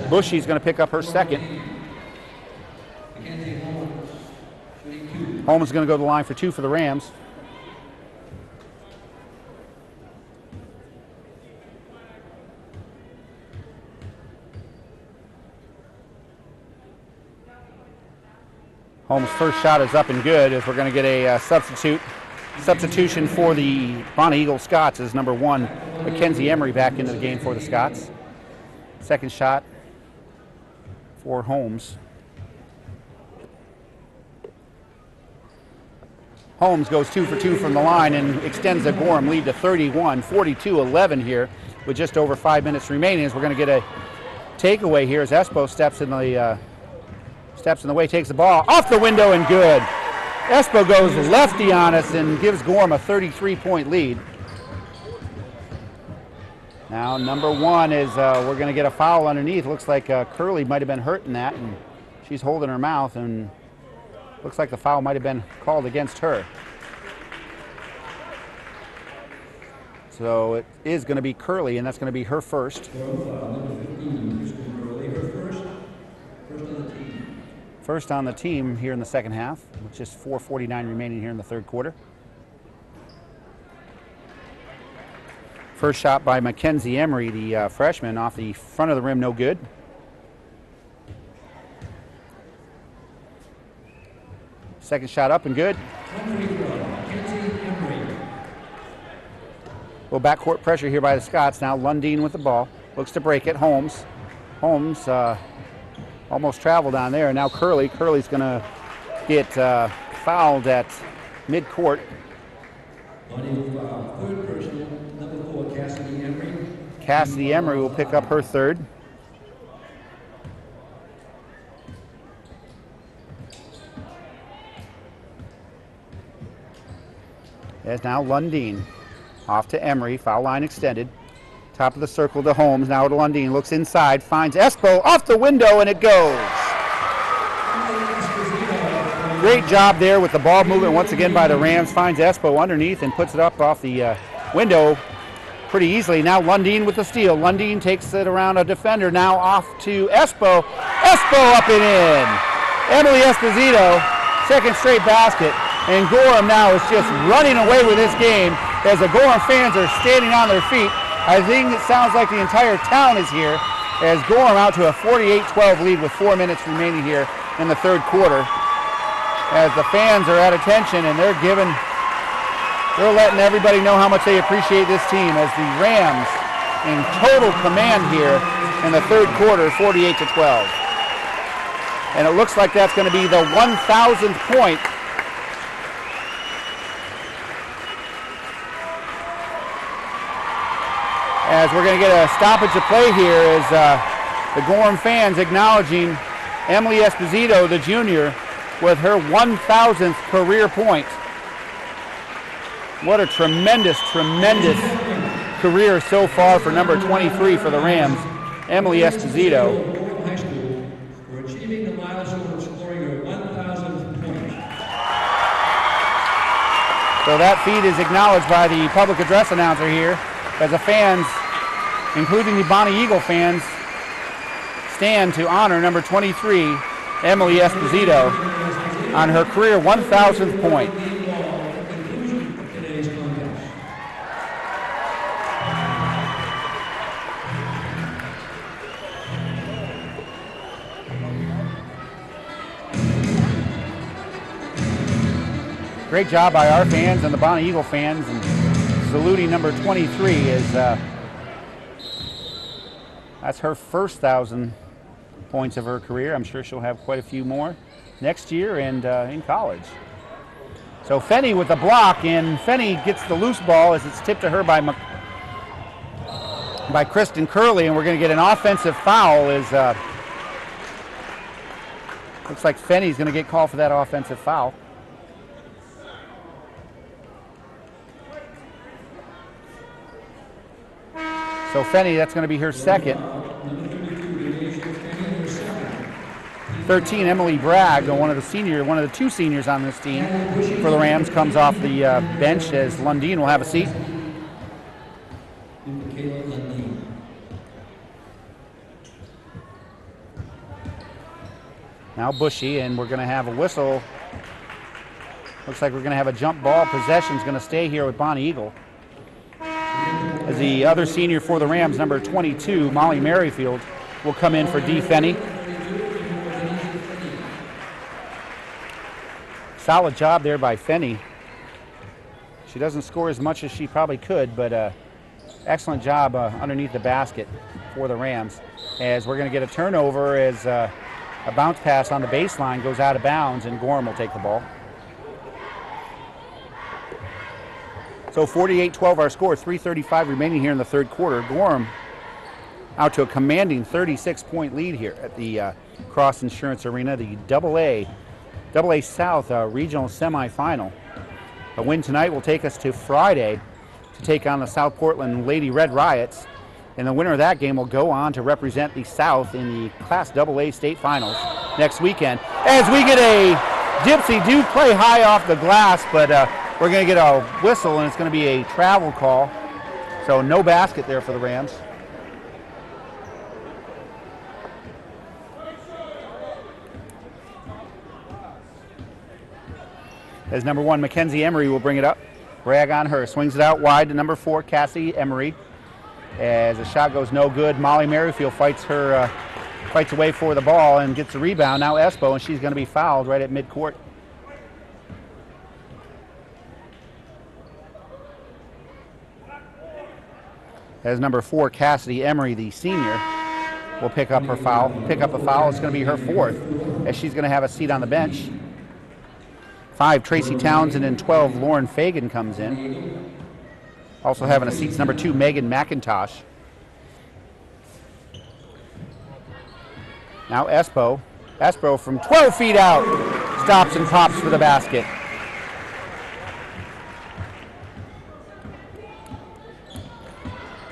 Bushy's going to pick up her second. Holmes is going to go to the line for 2 for the Rams. Holmes' first shot is up and good, as we're going to get a substitution for the Bonnie Eagle Scots as number 1, Mackenzie Emery, back into the game for the Scots. Second shot for Holmes. Holmes goes 2 for 2 from the line and extends the Gorham lead to 31, 42-11 here with just over 5 minutes remaining, as we're going to get a takeaway here as Espo steps in the way, takes the ball off the window and good. Espo goes lefty on us and gives Gorham a 33-point lead. Now number 1 is, we're going to get a foul underneath. Looks like Curley might have been hurt in that, and she's holding her mouth, and looks like the foul might have been called against her. So it is going to be Curley, and that's going to be her first. First on the team here in the second half, with just 4:49 remaining here in the third quarter. First shot by Mackenzie Emery, the freshman, off the front of the rim, no good. Second shot up and good. Well, backcourt pressure here by the Scots. Now Lundeen with the ball. Looks to break it. Holmes. Holmes almost traveled on there. Now Curley. Curley's going to get fouled at midcourt. Third personal, number 4, Cassidy Emery. Cassidy Emery will pick up her third. There's now Lundeen. Off to Emery, foul line extended. Top of the circle to Holmes, now to Lundeen, looks inside, finds Espo, off the window, and it goes. Great job there with the ball movement once again by the Rams. Finds Espo underneath and puts it up off the window pretty easily. Now Lundeen with the steal. Lundeen takes it around a defender, now off to Espo. Espo up and in. Emily Esposito, second straight basket. And Gorham now is just running away with this game as the Gorham fans are standing on their feet. I think it sounds like the entire town is here as Gorham out to a 48-12 lead with 4 minutes remaining here in the third quarter. As the fans are at attention and they're letting everybody know how much they appreciate this team as the Rams in total command here in the third quarter, 48-12. And it looks like that's going to be the 1,000th point as we're going to get a stoppage of play here as the Gorham fans acknowledging Emily Esposito, the junior, with her 1,000th career point. What a tremendous, tremendous career so far for number 23 for the Rams, Emily Esposito. High School for achieving the milestone of scoring her 1,000th point. So that feat is acknowledged by the public address announcer here as the fans, including the Bonnie Eagle fans, stand to honor number 23, Emily Esposito, on her career 1,000th point. Great job by our fans and the Bonnie Eagle fans, and saluting number 23 is that's her first 1,000 points of her career. I'm sure she'll have quite a few more next year and in college. So Fenney with the block, and Fenney gets the loose ball as it's tipped to her by Kristen Curley, and we're going to get an offensive foul as looks like Fenney's going to get called for that offensive foul. So Fenney, that's going to be her second. 13, Emily Bragg, one of the two seniors on this team for the Rams, comes off the bench as Lundeen will have a seat. Now Bushy, and we're going to have a whistle. Looks like we're going to have a jump ball. Possession's going to stay here with Bonnie Eagle. As the other senior for the Rams, number 22, Molly Merrifield, will come in for Dee Fenney. Solid job there by Fenney. She doesn't score as much as she probably could, but excellent job underneath the basket for the Rams. As we're going to get a turnover as a bounce pass on the baseline goes out of bounds, and Gorham will take the ball. So 48-12 our score, 3:35 remaining here in the third quarter. Gorham out to a commanding 36-point lead here at the Cross Insurance Arena, the AA South regional semifinal. A win tonight will take us to Friday to take on the South Portland Lady Red Riots. And the winner of that game will go on to represent the South in the Class AA state finals next weekend. As we get a Gypsy do play high off the glass, but we're going to get a whistle, and it's going to be a travel call. So no basket there for the Rams. As number 1, Mackenzie Emery will bring it up. Bragg on her, swings it out wide to number 4, Cassie Emery. As the shot goes no good, Molly Merrifield fights away for the ball and gets the rebound. Now Espo, and she's going to be fouled right at midcourt. As number 4, Cassidy Emery, the senior, will pick up a foul. It's going to be her 4th, as she's going to have a seat on the bench. 5, Tracy Townsend, and 12, Lauren Fagan comes in. Also having a seat, number 2, Megan McIntosh. Now Espo. Espo from 12 feet out stops and pops for the basket.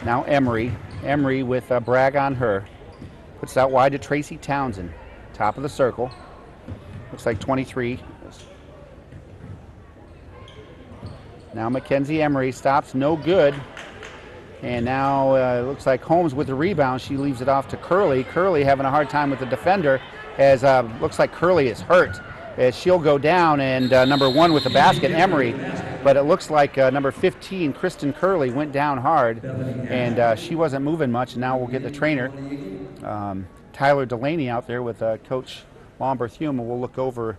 Now Emery. Emery with Bragg on her. Puts it out wide to Tracy Townsend. Top of the circle. Looks like 23. Now Mackenzie Emery stops, no good. And now it looks like Holmes with the rebound. She leaves it off to Curley. Curley having a hard time with the defender, as looks like Curley is hurt. As she'll go down, and number 1 with the basket, Emery. But it looks like number 15, Kristen Curley, went down hard, and she wasn't moving much. And now we'll get the trainer, Tyler Delaney, out there with Coach Lomberthume, and we'll look over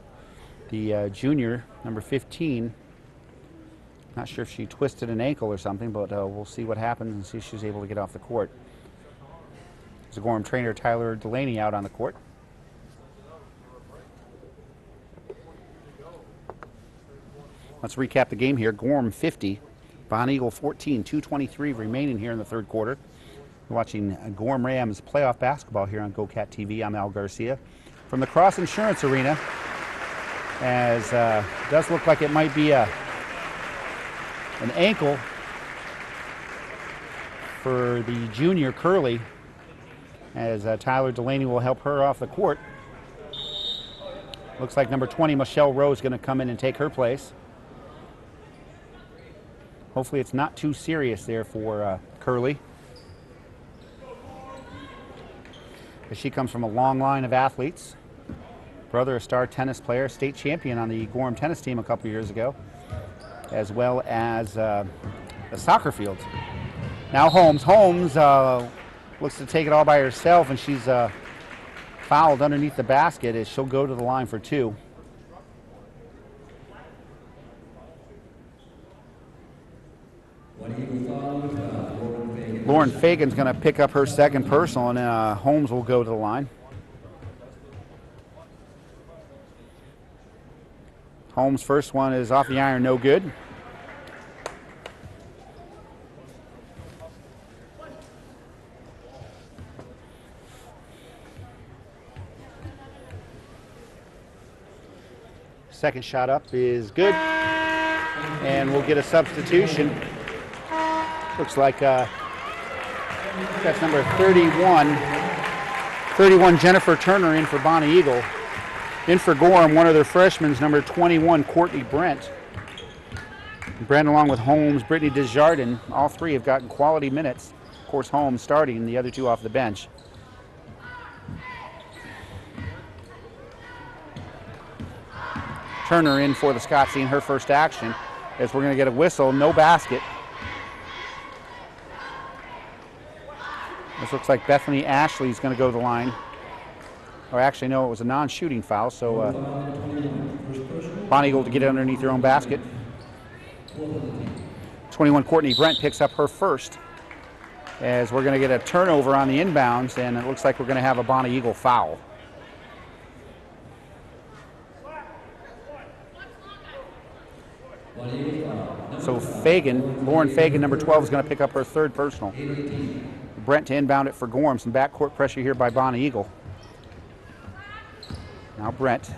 the junior, number 15. Not sure if she twisted an ankle or something, but we'll see what happens and see if she's able to get off the court. There's a Gorham trainer, Tyler Delaney, out on the court. Let's recap the game here. Gorham 50, Bonnie Eagle 14, 2:23 remaining here in the third quarter. You're watching Gorham Rams playoff basketball here on GoCat TV. I'm Al Garcia from the Cross Insurance Arena, as it does look like it might be an ankle for the junior Curley, as Tyler Delaney will help her off the court. Looks like number 20, Michelle Rowe, is going to come in and take her place. Hopefully it's not too serious there for Curley, as she comes from a long line of athletes. Brother, a star tennis player, state champion on the Gorham tennis team a couple years ago, as well as the soccer field. Now Holmes. Holmes looks to take it all by herself, and she's fouled underneath the basket, as she'll go to the line for 2. Lauren Fagan's going to pick up her second personal, and Holmes will go to the line. Holmes' first one is off the iron, no good. Second shot up is good, and we'll get a substitution. Looks like that's number 31 Jennifer Turner in for Bonnie Eagle. In for Gorham, one of their freshmen is number 21, Courtney Brent. Brent, along with Holmes, Brittany Desjardins, all three have gotten quality minutes. Of course, Holmes starting, the other two off the bench. Turner in for the Scots, seeing her first action, as we're going to get a whistle, no basket. This looks like Bethany Ashley's going to go to the line. Or actually, no, it was a non-shooting foul, so Bonnie Eagle to get it underneath their own basket. 21 Courtney Brent picks up her first, as we're going to get a turnover on the inbounds, and it looks like we're going to have a Bonnie Eagle foul. So Fagan, Lauren Fagan, number 12, is going to pick up her third personal. Brent to inbound it for Gorham. Some backcourt pressure here by Bonnie Eagle. Now Brent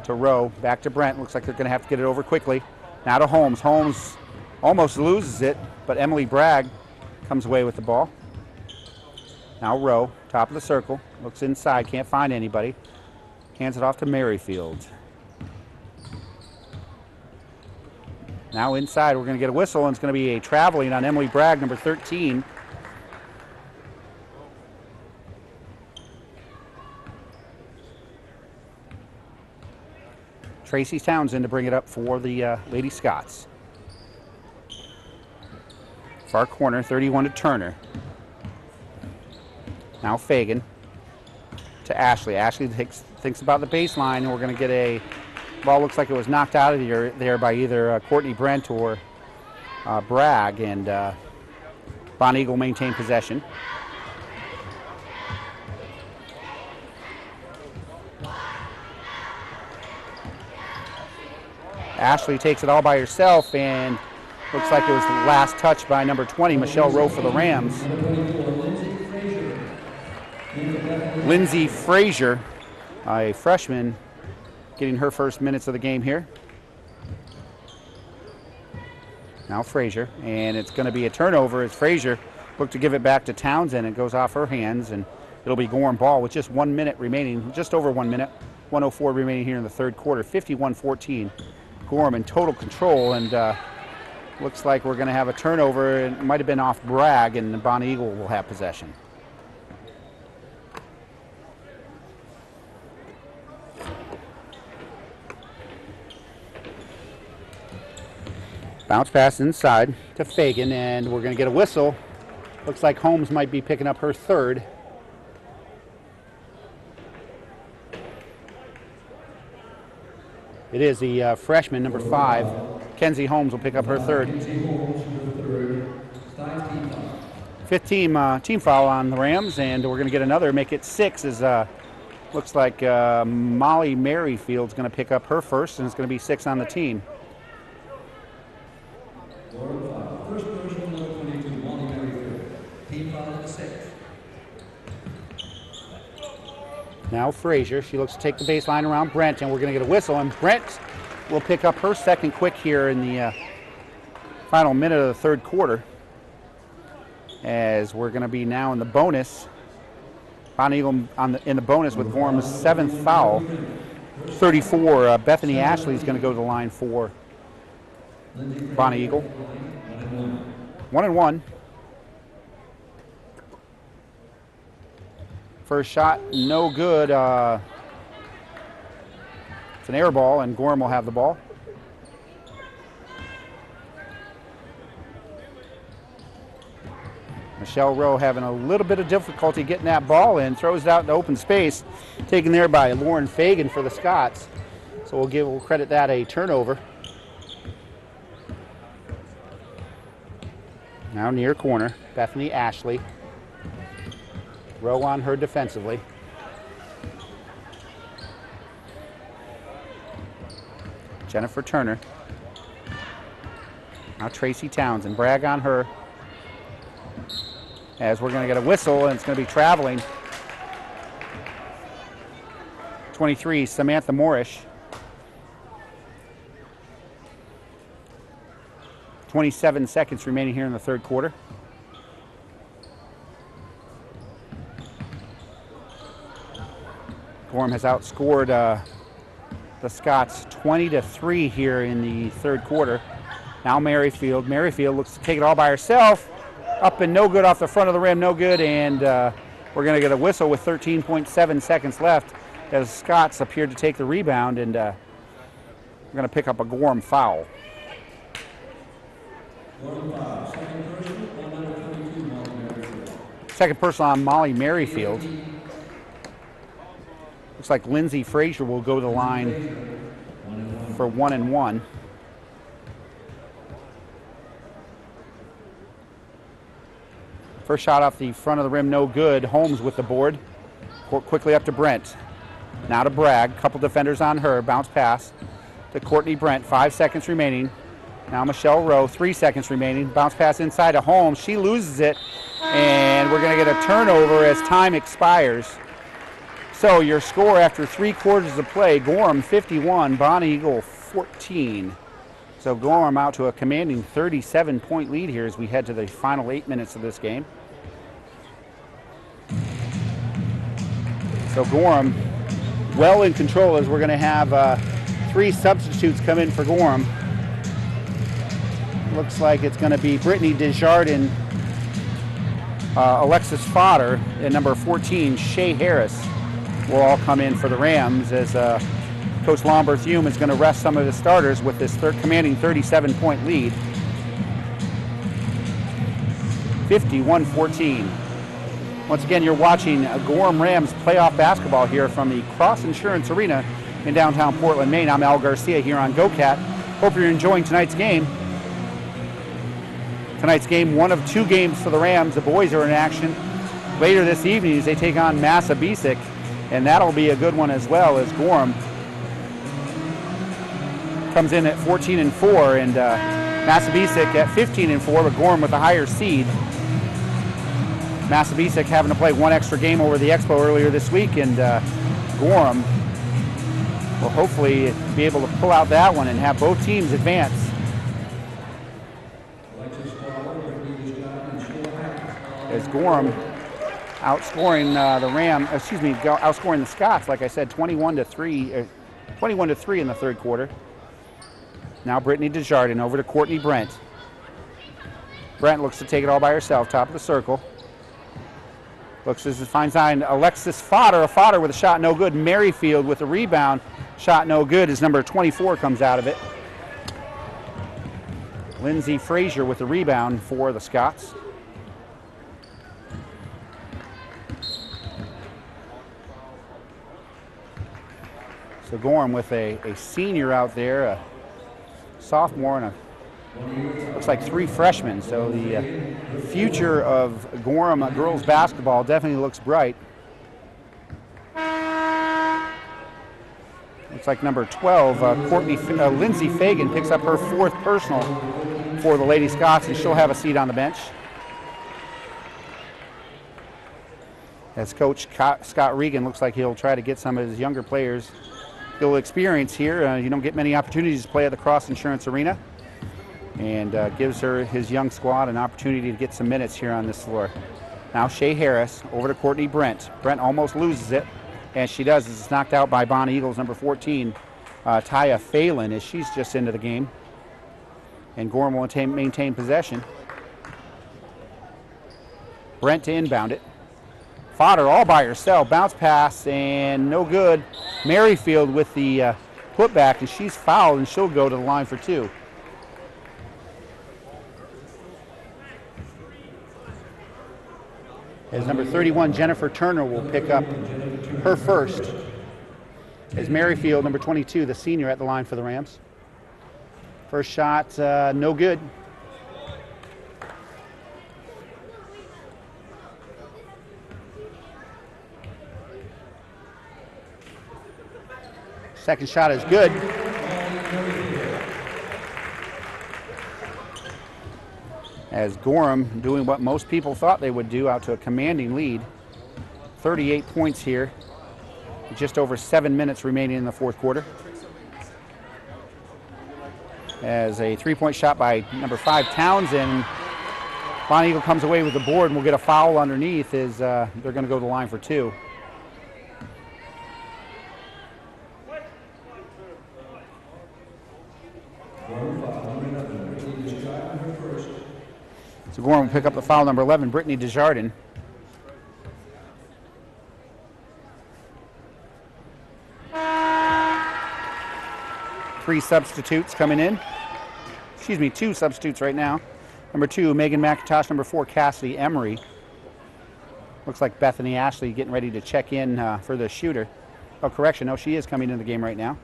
to Rowe, back to Brent. Looks like they're going to have to get it over quickly. Now to Holmes. Holmes almost loses it, but Emily Bragg comes away with the ball. Now Rowe, top of the circle, looks inside, can't find anybody. Hands it off to Merrifield. Now inside, we're going to get a whistle, and it's going to be a traveling on Emily Bragg, number 13. Tracy Townsend to bring it up for the Lady Scots. Far corner, 31 to Turner. Now Fagan to Ashley. Ashley thinks about the baseline, and we're going to get a ball. Looks like it was knocked out of there by either Courtney Brent or Bragg, and Bonnie Eagle maintain possession. Ashley takes it all by herself, and looks like it was the last touch by number 20, Michelle Rowe for the Rams. Lindsay Frazier, a freshman, getting her first minutes of the game here. Now Frazier, and it's going to be a turnover as Frazier looked to give it back to Townsend. It goes off her hands, and it'll be Gorham ball with just 1 minute remaining, just over 1 minute, 1:04 remaining here in the third quarter, 51-14. Gorham in total control, and looks like we're going to have a turnover. It might have been off Bragg, and Bonnie Eagle will have possession. Bounce pass inside to Fagan, and we're going to get a whistle. Looks like Holmes might be picking up her third. It is the freshman, number 5. Kenzie Holmes will pick up her third. Fifth team foul on the Rams, and we're going to get another, make it 6, as looks like Molly Merrifield's going to pick up her first, and it's going to be 6 on the team. First person, number 22, Molly Merrifield. Team foul at 6. Now Frazier, she looks to take the baseline around Brent, and we're going to get a whistle, and Brent will pick up her second quick here in the final minute of the third quarter, as we're going to be now in the bonus. Bonnie Eagle in the bonus with Gorham's 7th foul. 34, Bethany Ashley is going to go to the line for Bonnie Eagle. 1-1. First shot, no good. It's an air ball, and Gorham will have the ball. Michelle Rowe having a little bit of difficulty getting that ball in, throws it out into open space, taken there by Lauren Fagan for the Scots. So we'll credit that a turnover. Now near corner, Bethany Ashley. Rowe on her defensively. Jennifer Turner. Now Tracy Townsend. Bragg on her. As we're going to get a whistle, and it's going to be traveling. 23, Samantha Moorish. 27 seconds remaining here in the third quarter. Gorham has outscored the Scots 20-3 here in the third quarter. Now Merrifield. Merrifield looks to take it all by herself. Up and no good off the front of the rim, no good, and we're going to get a whistle with 13.7 seconds left as Scots appeared to take the rebound, and we're going to pick up a Gorham foul. Second person on Molly Merrifield. Looks like Lindsay Frazier will go to the line for 1 and 1. First shot off the front of the rim, no good. Holmes with the board. Quickly up to Brent. Now to Bragg. Couple defenders on her. Bounce pass to Courtney Brent. 5 seconds remaining. Now Michelle Rowe. 3 seconds remaining. Bounce pass inside to Holmes. She loses it. And we're going to get a turnover as time expires. So your score after 3 quarters of play, Gorham 51, Bonnie Eagle 14. So Gorham out to a commanding 37-point lead here as we head to the final 8 minutes of this game. So Gorham well in control as we're going to have 3 substitutes come in for Gorham. Looks like it's going to be Brittany Desjardins, Alexis Fodder, and number 14, Shay Harris will all come in for the Rams as Coach Lomberth-Hume is going to rest some of the starters with this commanding 37-point lead. 51-14. Once again, you're watching Gorham Rams playoff basketball here from the Cross Insurance Arena in downtown Portland, Maine. I'm Al Garcia here on GoCat. Hope you're enjoying tonight's game. Tonight's game, one of 2 games for the Rams. The boys are in action later this evening as they take on Massabesic, and that'll be a good one as well as Gorham comes in at 14-4, and Massabesic at 15-4, but Gorham with a higher seed. Massabesic having to play 1 extra game over the Expo earlier this week, and Gorham will hopefully be able to pull out that one and have both teams advance. As Gorham outscoring outscoring the Scots, like I said, 21-3 in the third quarter. Now Brittany Desjardins over to Courtney Brent. Brent looks to take it all by herself, top of the circle. Looks as it finds on Alexis Fodder. Fodder with a shot, no good. Merrifield with a rebound, shot no good as number 24 comes out of it. Lindsay Frazier with the rebound for the Scots. So Gorham with a senior out there, a sophomore, and looks like 3 freshmen. So the future of Gorham girls basketball definitely looks bright. Looks like number 12, Lindsay Fagan picks up her 4th personal for the Lady Scots, and she'll have a seat on the bench. As Coach Scott Regan looks like he'll try to get some of his younger players a little experience here. You don't get many opportunities to play at the Cross Insurance Arena, and gives his young squad an opportunity to get some minutes here on this floor. Now Shay Harris over to Courtney Brent. Brent almost loses it, and she does as it's knocked out by Bonnie Eagles number 14, Taya Phelan, as she's just into the game. And Gorham will maintain possession. Brent to inbound it. Fodder all by herself, bounce pass, and no good. Merrifield with the putback, and she's fouled, and she'll go to the line for 2. As number 31, Jennifer Turner, will pick up her first. As Merrifield, number 22, the senior, at the line for the Rams. First shot, no good. Second shot is good. As Gorham doing what most people thought they would do, out to a commanding lead. 38 points here. Just over 7 minutes remaining in the fourth quarter. As a 3-point shot by number 5, Townsend. Bonnie Eagle comes away with the board and will get a foul underneath as they're going to go to the line for 2. So Gorham will pick up the foul, number 11, Brittany Desjardins. Three substitutes coming in. Excuse me, two substitutes right now. Number 2, Megan McIntosh. Number 4, Cassidy Emery. Looks like Bethany Ashley getting ready to check in for the shooter. Oh, correction, no, she is coming into the game right now.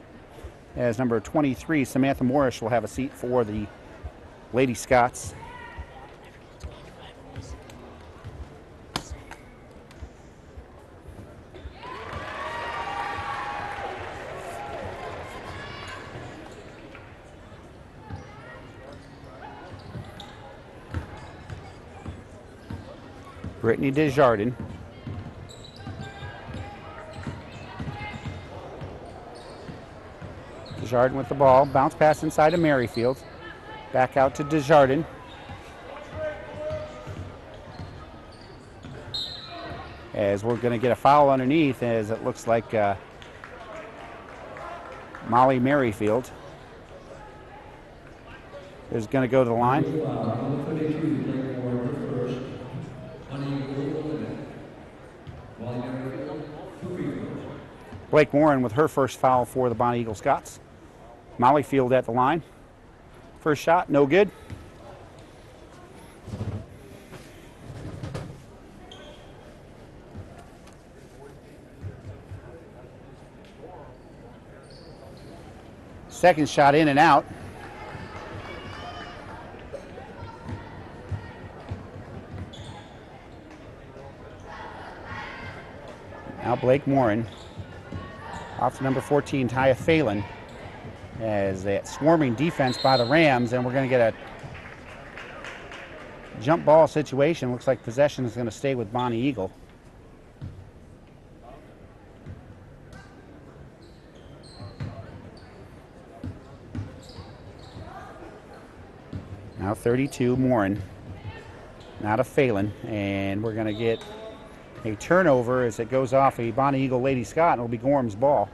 As number 23, Samantha Morris, will have a seat for the Lady Scots. Brittany Desjardins. Desjardins with the ball. Bounce pass inside to Merrifield. Back out to Desjardins. As we're going to get a foul underneath, as it looks like Molly Merrifield is going to go to the line. Blake Warren with her first foul for the Bonnie Eagle Scots. Molly Field at the line. First shot, no good. Second shot in and out. Now Blake Warren off to number 14, Taya Phelan, as that swarming defense by the Rams, and we're going to get a jump ball situation. Looks like possession is going to stay with Bonnie Eagle. Now 32, Morin. Now to Phelan, and we're going to get a turnover as it goes off a Bonnie Eagle Lady Scott, and it'll be Gorham's ball.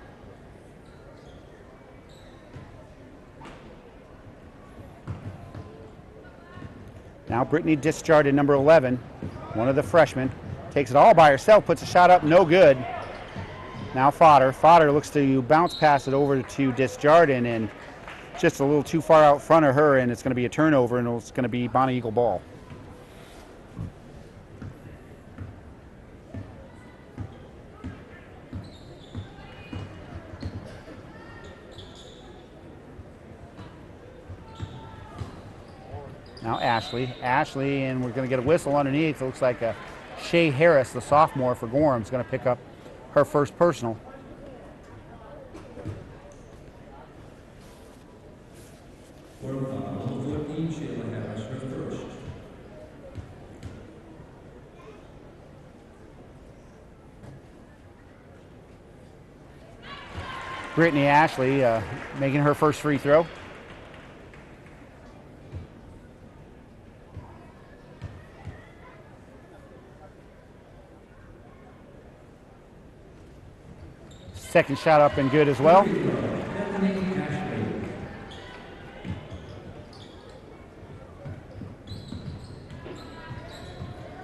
Now Brittany Desjardins, number 11, one of the freshmen, takes it all by herself, puts a shot up, no good. Now Fodder. Fodder looks to bounce pass it over to Desjardins, and just a little too far out front of her, and it's going to be a turnover, and it's going to be Bonnie Eagle ball. Now Ashley, and we're going to get a whistle underneath. It looks like Shay Harris, the sophomore for Gorham, is going to pick up her first personal. Brittany Ashley making her first free throw. Second shot up and good as well.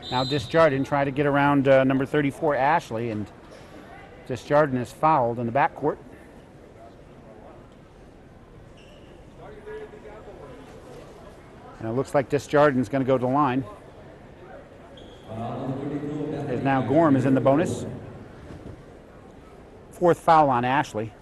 Now Desjardins trying to get around number 34, Ashley, and Desjardins is fouled in the backcourt. And it looks like Desjardins is going to go to the line. As now Gorham is in the bonus. Fourth foul on Ashley.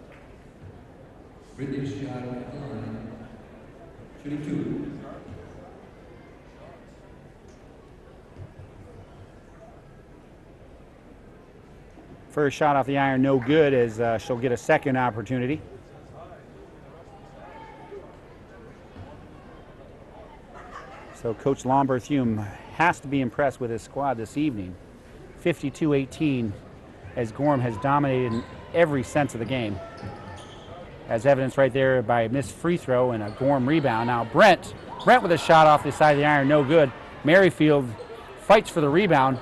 First shot off the iron, no good, as she'll get a second opportunity. So Coach Lomberth-Hume has to be impressed with his squad this evening. 52-18, as Gorham has dominated in every sense of the game. As evidenced right there by a missed free throw and a Gorham rebound. Now Brent with a shot off the side of the iron, no good. Merrifield fights for the rebound,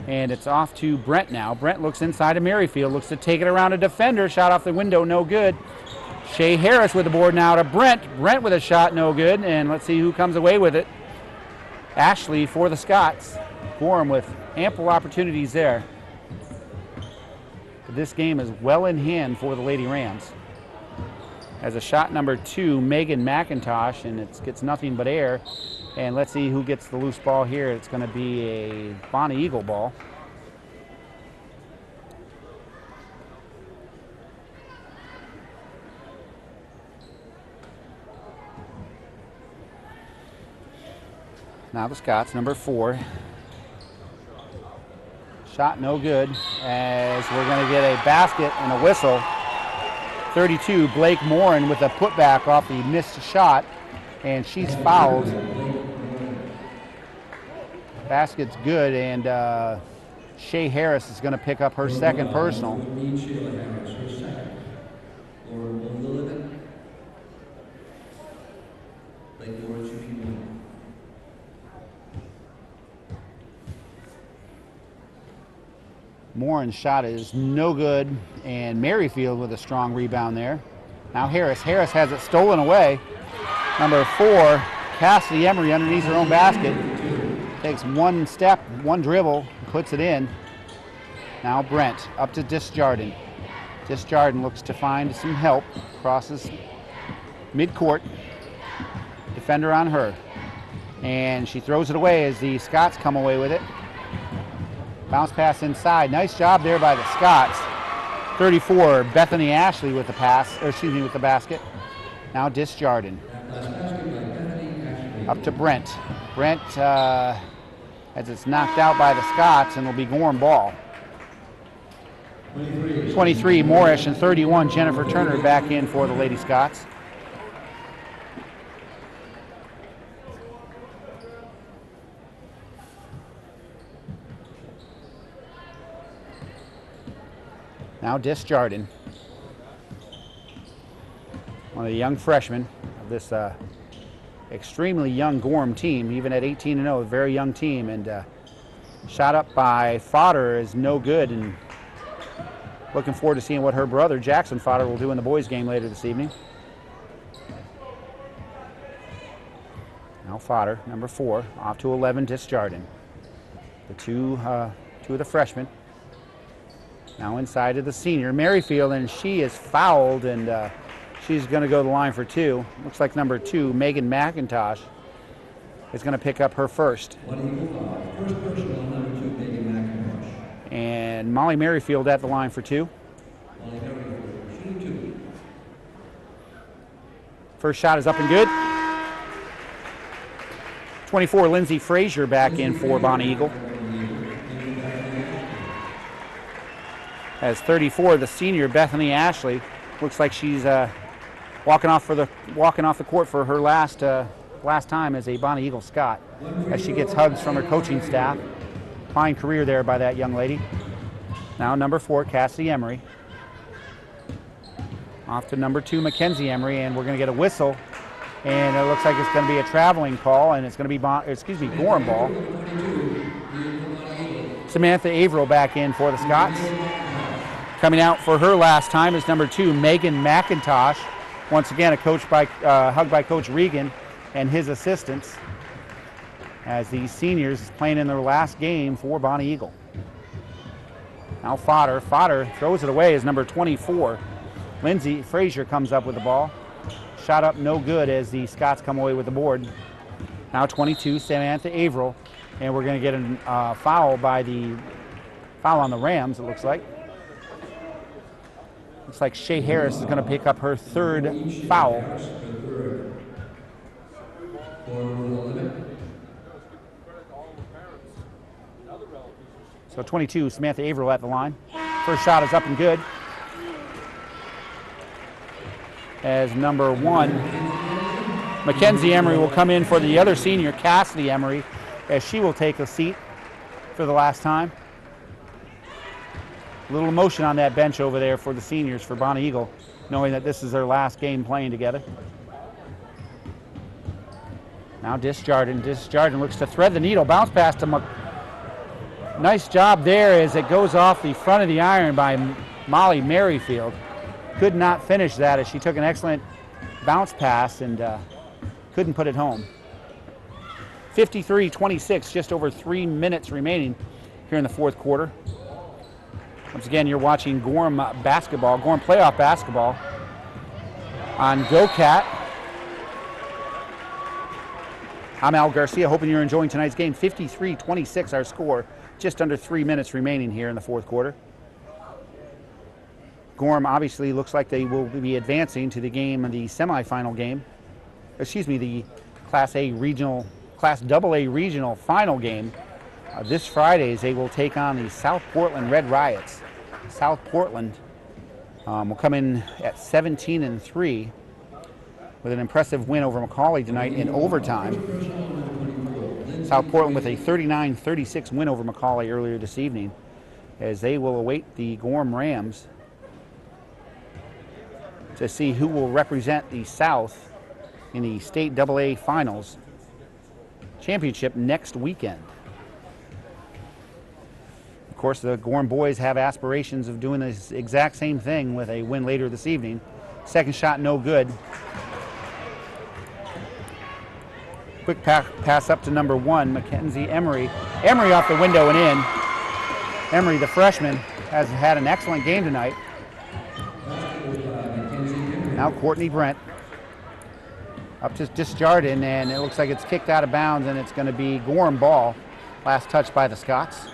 and it's off to Brent now. Brent looks inside of Merrifield, looks to take it around a defender, shot off the window, no good. Shay Harris with the board now to Brent. Brent with a shot, no good, and let's see who comes away with it. Ashley for the Scots. Gorham with ample opportunities there. But this game is well in hand for the Lady Rams. As a shot number 2, Megan McIntosh, and it gets nothing but air. And let's see who gets the loose ball here. It's going to be a Bonnie Eagle ball. Now the Scots, number 4. Shot no good, as we're going to get a basket and a whistle. 32, Blake Morin with a putback off the missed shot, and she's fouled. Basket's good, and Shay Harris is going to pick up her second personal. Morin's shot is no good, and Merrifield with a strong rebound there. Now Harris has it stolen away. Number 4, Cassidy Emery underneath her own basket. Takes one step, one dribble, puts it in. Now Brent up to Disjardin. Disjardin looks to find some help, crosses midcourt. Defender on her. And she throws it away as the Scots come away with it. Bounce pass inside. Nice job there by the Scots. 34, Bethany Ashley with the pass, or excuse me, with the basket. Now Disjardin. Up to Brent. Brent, as it's knocked out by the Scots, and will be Gorham ball. 23, Moorish, and 31, Jennifer Turner back in for the Lady Scots. Now Disjardin, one of the young freshmen of this extremely young Gorham team, even at 18-0, a very young team, and shot up by Fodder is no good, and looking forward to seeing what her brother Jackson Fodder will do in the boys game later this evening. Now Fodder, number 4, off to 11, Disjardin. The two of the freshmen. Now inside to the senior, Merrifield, and she is fouled, and she's going to go to the line for 2. Looks like number 2, Megan McIntosh, is going to pick up her first. First person on number 2, Megan McIntosh. And Molly Merrifield at the line for 2. Molly Merrifield, shooting 2. First shot is up and good. 24, Lindsay Frazier back in for Bonnie Eagle. As 34, the senior Bethany Ashley, looks like she's walking off the court for her last time as a Bonnie Eagle Scot, as she gets hugs from her coaching staff. Fine career there by that young lady. Now number 4, Cassidy Emery. Off to number 2, Mackenzie Emery, and we're going to get a whistle, and it looks like it's going to be a traveling call, and it's going to be Gorham ball. Samantha Averill back in for the Scots. Coming out for her last time is number 2, Megan McIntosh. Once again, hugged by Coach Regan and his assistants, as the seniors playing in their last game for Bonnie Eagle. Now Fodder throws it away as number 24. Lindsay Frazier comes up with the ball. Shot up no good as the Scots come away with the board. Now 22, Samantha Averill, and we're going to get a foul on the Rams, it looks like. Looks like Shay Harris is going to pick up her third foul. So 22, Samantha Averill at the line. First shot is up and good. As number 1, Mackenzie Emery will come in for the other senior, Cassidy Emery, as she will take a seat for the last time. A little emotion on that bench over there for the seniors for Bonnie Eagle, knowing that this is their last game playing together. Now Disjardin looks to thread the needle. Bounce pass to nice job there as it goes off the front of the iron by Molly Merrifield. Could not finish that as she took an excellent bounce pass and couldn't put it home. 53-26, just over 3 minutes remaining here in the fourth quarter. Once again, you're watching Gorham basketball, Gorham playoff basketball on GoCat. I'm Al Garcia, hoping you're enjoying tonight's game. 53-26 our score, just under 3 minutes remaining here in the fourth quarter. Gorham obviously looks like they will be advancing to the game, the semifinal game. Excuse me, the Class AA regional final game. This Friday, they will take on the South Portland Red Riots. South Portland will come in at 17-3 with an impressive win over Macaulay tonight in overtime. South Portland with a 39-36 win over Macaulay earlier this evening, as they will await the Gorham Rams to see who will represent the South in the state AA finals championship next weekend. Of course, the Gorham boys have aspirations of doing this exact same thing with a win later this evening. Second shot, no good. Quick pass up to number 1, Mackenzie Emery. Emery off the window and in. Emery, the freshman, has had an excellent game tonight. Now Courtney Brent up to Disjardin, and it looks like it's kicked out of bounds, and it's going to be Gorham ball. Last touch by the Scots.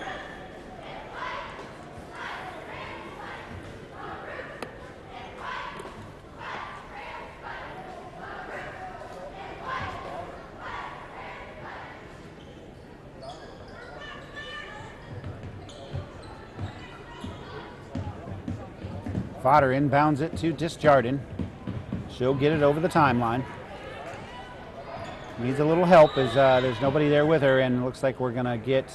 Fodder inbounds it to Disjardin. She'll get it over the timeline. Needs a little help as there's nobody there with her, and it looks like we're going to get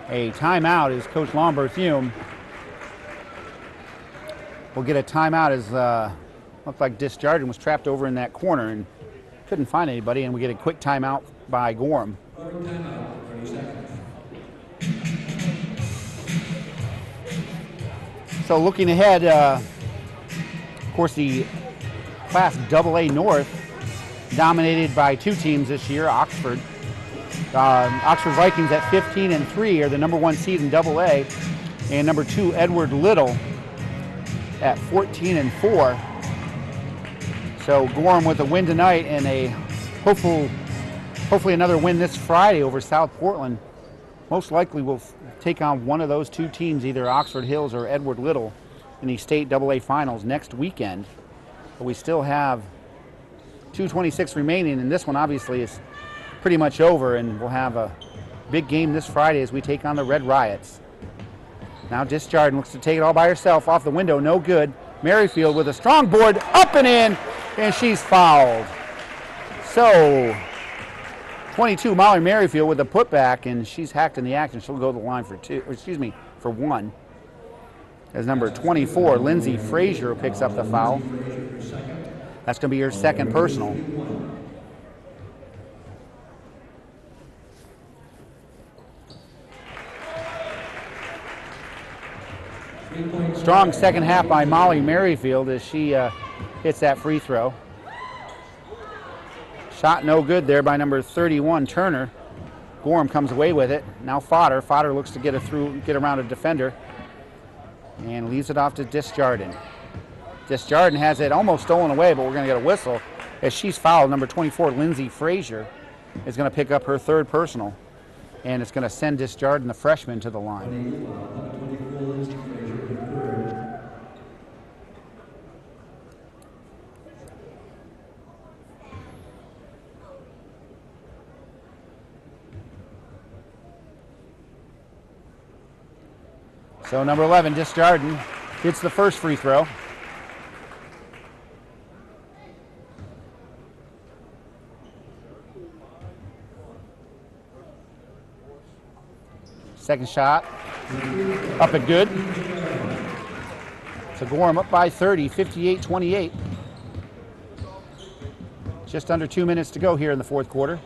a timeout as Coach Lomberthume will get a timeout as looked like Disjardin was trapped over in that corner and couldn't find anybody, and we get a quick timeout by Gorham. So looking ahead, of course, the Class AA North dominated by 2 teams this year. Oxford Vikings at 15-3 are the number 1 seed in AA, and number 2 Edward Little at 14-4. So Gorham with a win tonight and a hopefully another win this Friday over South Portland. Most likely will take on one of those 2 teams, either Oxford Hills or Edward Little, in the state AA finals next weekend. But we still have 2:26 remaining, and this one obviously is pretty much over, and we'll have a big game this Friday as we take on the Red Riots. Now Disjardin looks to take it all by herself, off the window, no good. Merrifield with a strong board, up and in, and she's fouled. So 22, Molly Merrifield with a putback, and she's hacked in the action. She'll go to the line for 1. As number 24, Lindsay Frazier, picks up the foul. That's going to be her second personal. Strong second half by Molly Merrifield as she hits that free throw. Shot no good there by number 31, Turner. Gorham comes away with it. Now Fodder. Fodder looks to get around a defender and leaves it off to Disjardin. Disjardin has it almost stolen away, but we're going to get a whistle as she's fouled. Number 24, Lindsay Frazier, is going to pick up her third personal, and it's going to send Disjardin, the freshman, to the line. So number 11, Disjardin, hits the first free throw. Second shot, up and good. So Gorham up by 30, 58-28. Just under 2 minutes to go here in the fourth quarter.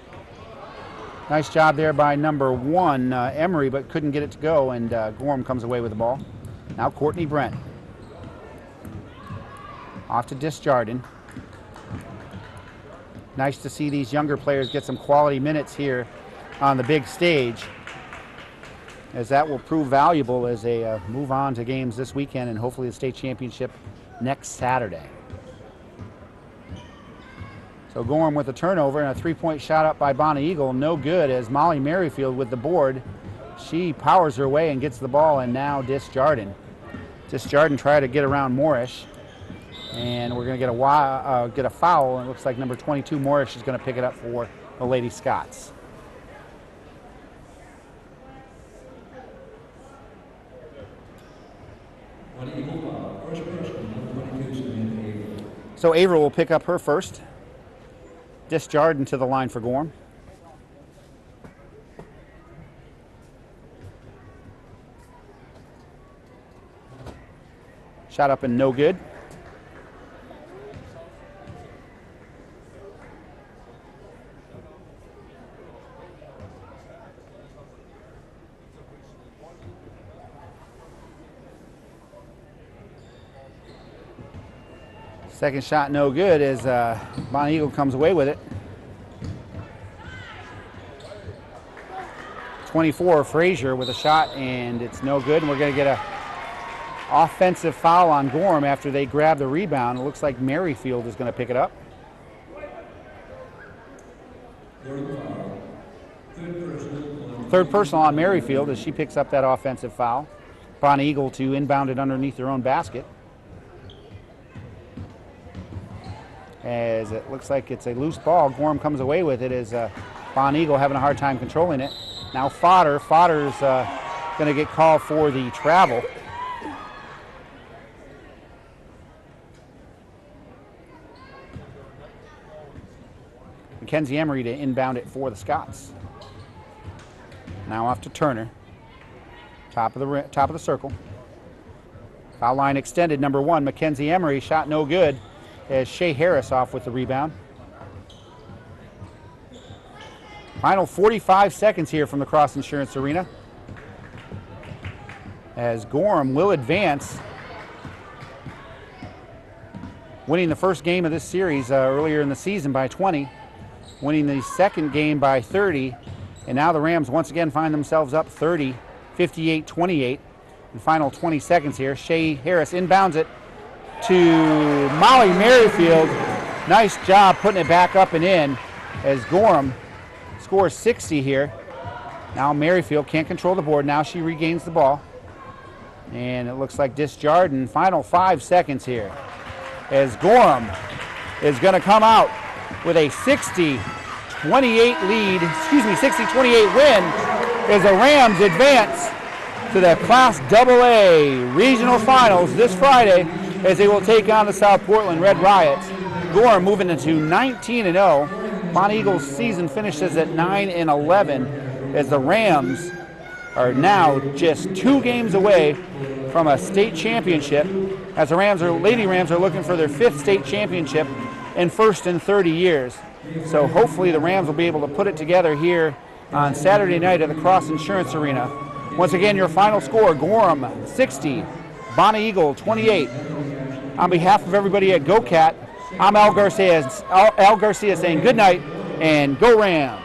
Nice job there by number 1, Emery, but couldn't get it to go, and Gorham comes away with the ball. Now Courtney Brent. Off to Disjardin. Nice to see these younger players get some quality minutes here on the big stage, as that will prove valuable as they move on to games this weekend and hopefully the state championship next Saturday. So Gorham with a turnover and a three-point shot up by Bonnie Eagle. No good, as Molly Merrifield with the board. She powers her way and gets the ball, and now Disjardin. Disjardin tried to get around Moorish, and we're going to get a foul, and it looks like number 22 Moorish is going to pick it up for the Lady Scots. So Averill will pick up her first. Disjardin to the line for Gorham. Shot up and no good. Second shot no good as Bonnie Eagle comes away with it. 24 Frazier with a shot, and it's no good, and we're going to get a offensive foul on Gorham after they grab the rebound. It looks like Merrifield is going to pick it up. Third personal on Merrifield as she picks up that offensive foul. Bonnie Eagle to inbound it underneath their own basket. As it looks like it's a loose ball, Gorham comes away with it as Bonnie Eagle having a hard time controlling it. Now Fodder's going to get called for the travel. Mackenzie Emery to inbound it for the Scots. Now off to Turner. Top of the circle. Foul line extended, number 1, Mackenzie Emery. Shot no good as Shea Harris off with the rebound. Final 45 seconds here from the Cross Insurance Arena, as Gorham will advance, winning the first game of this series earlier in the season by 20, winning the second game by 30, and now the Rams once again find themselves up 30, 58-28. The final 20 seconds here. Shea Harris inbounds it to Molly Merrifield. Nice job putting it back up and in as Gorham scores 60 here. Now Merrifield can't control the board. Now she regains the ball. And it looks like Disjardin. Final 5 seconds here as Gorham is going to come out with a 60-28 lead, 60-28 win as the Rams advance to the Class AA Regional Finals this Friday as they will take on the South Portland Red Riots. Gorham moving into 19-0. Bonnie Eagle's season finishes at 9-11 as the Rams are now just 2 games away from a state championship, as the Lady Rams are looking for their 5th state championship and first in 30 years. So hopefully the Rams will be able to put it together here on Saturday night at the Cross Insurance Arena. Once again, your final score: Gorham 60, Bonnie Eagle 28. On behalf of everybody at GoCat, I'm Al Garcia saying good night and go Rams.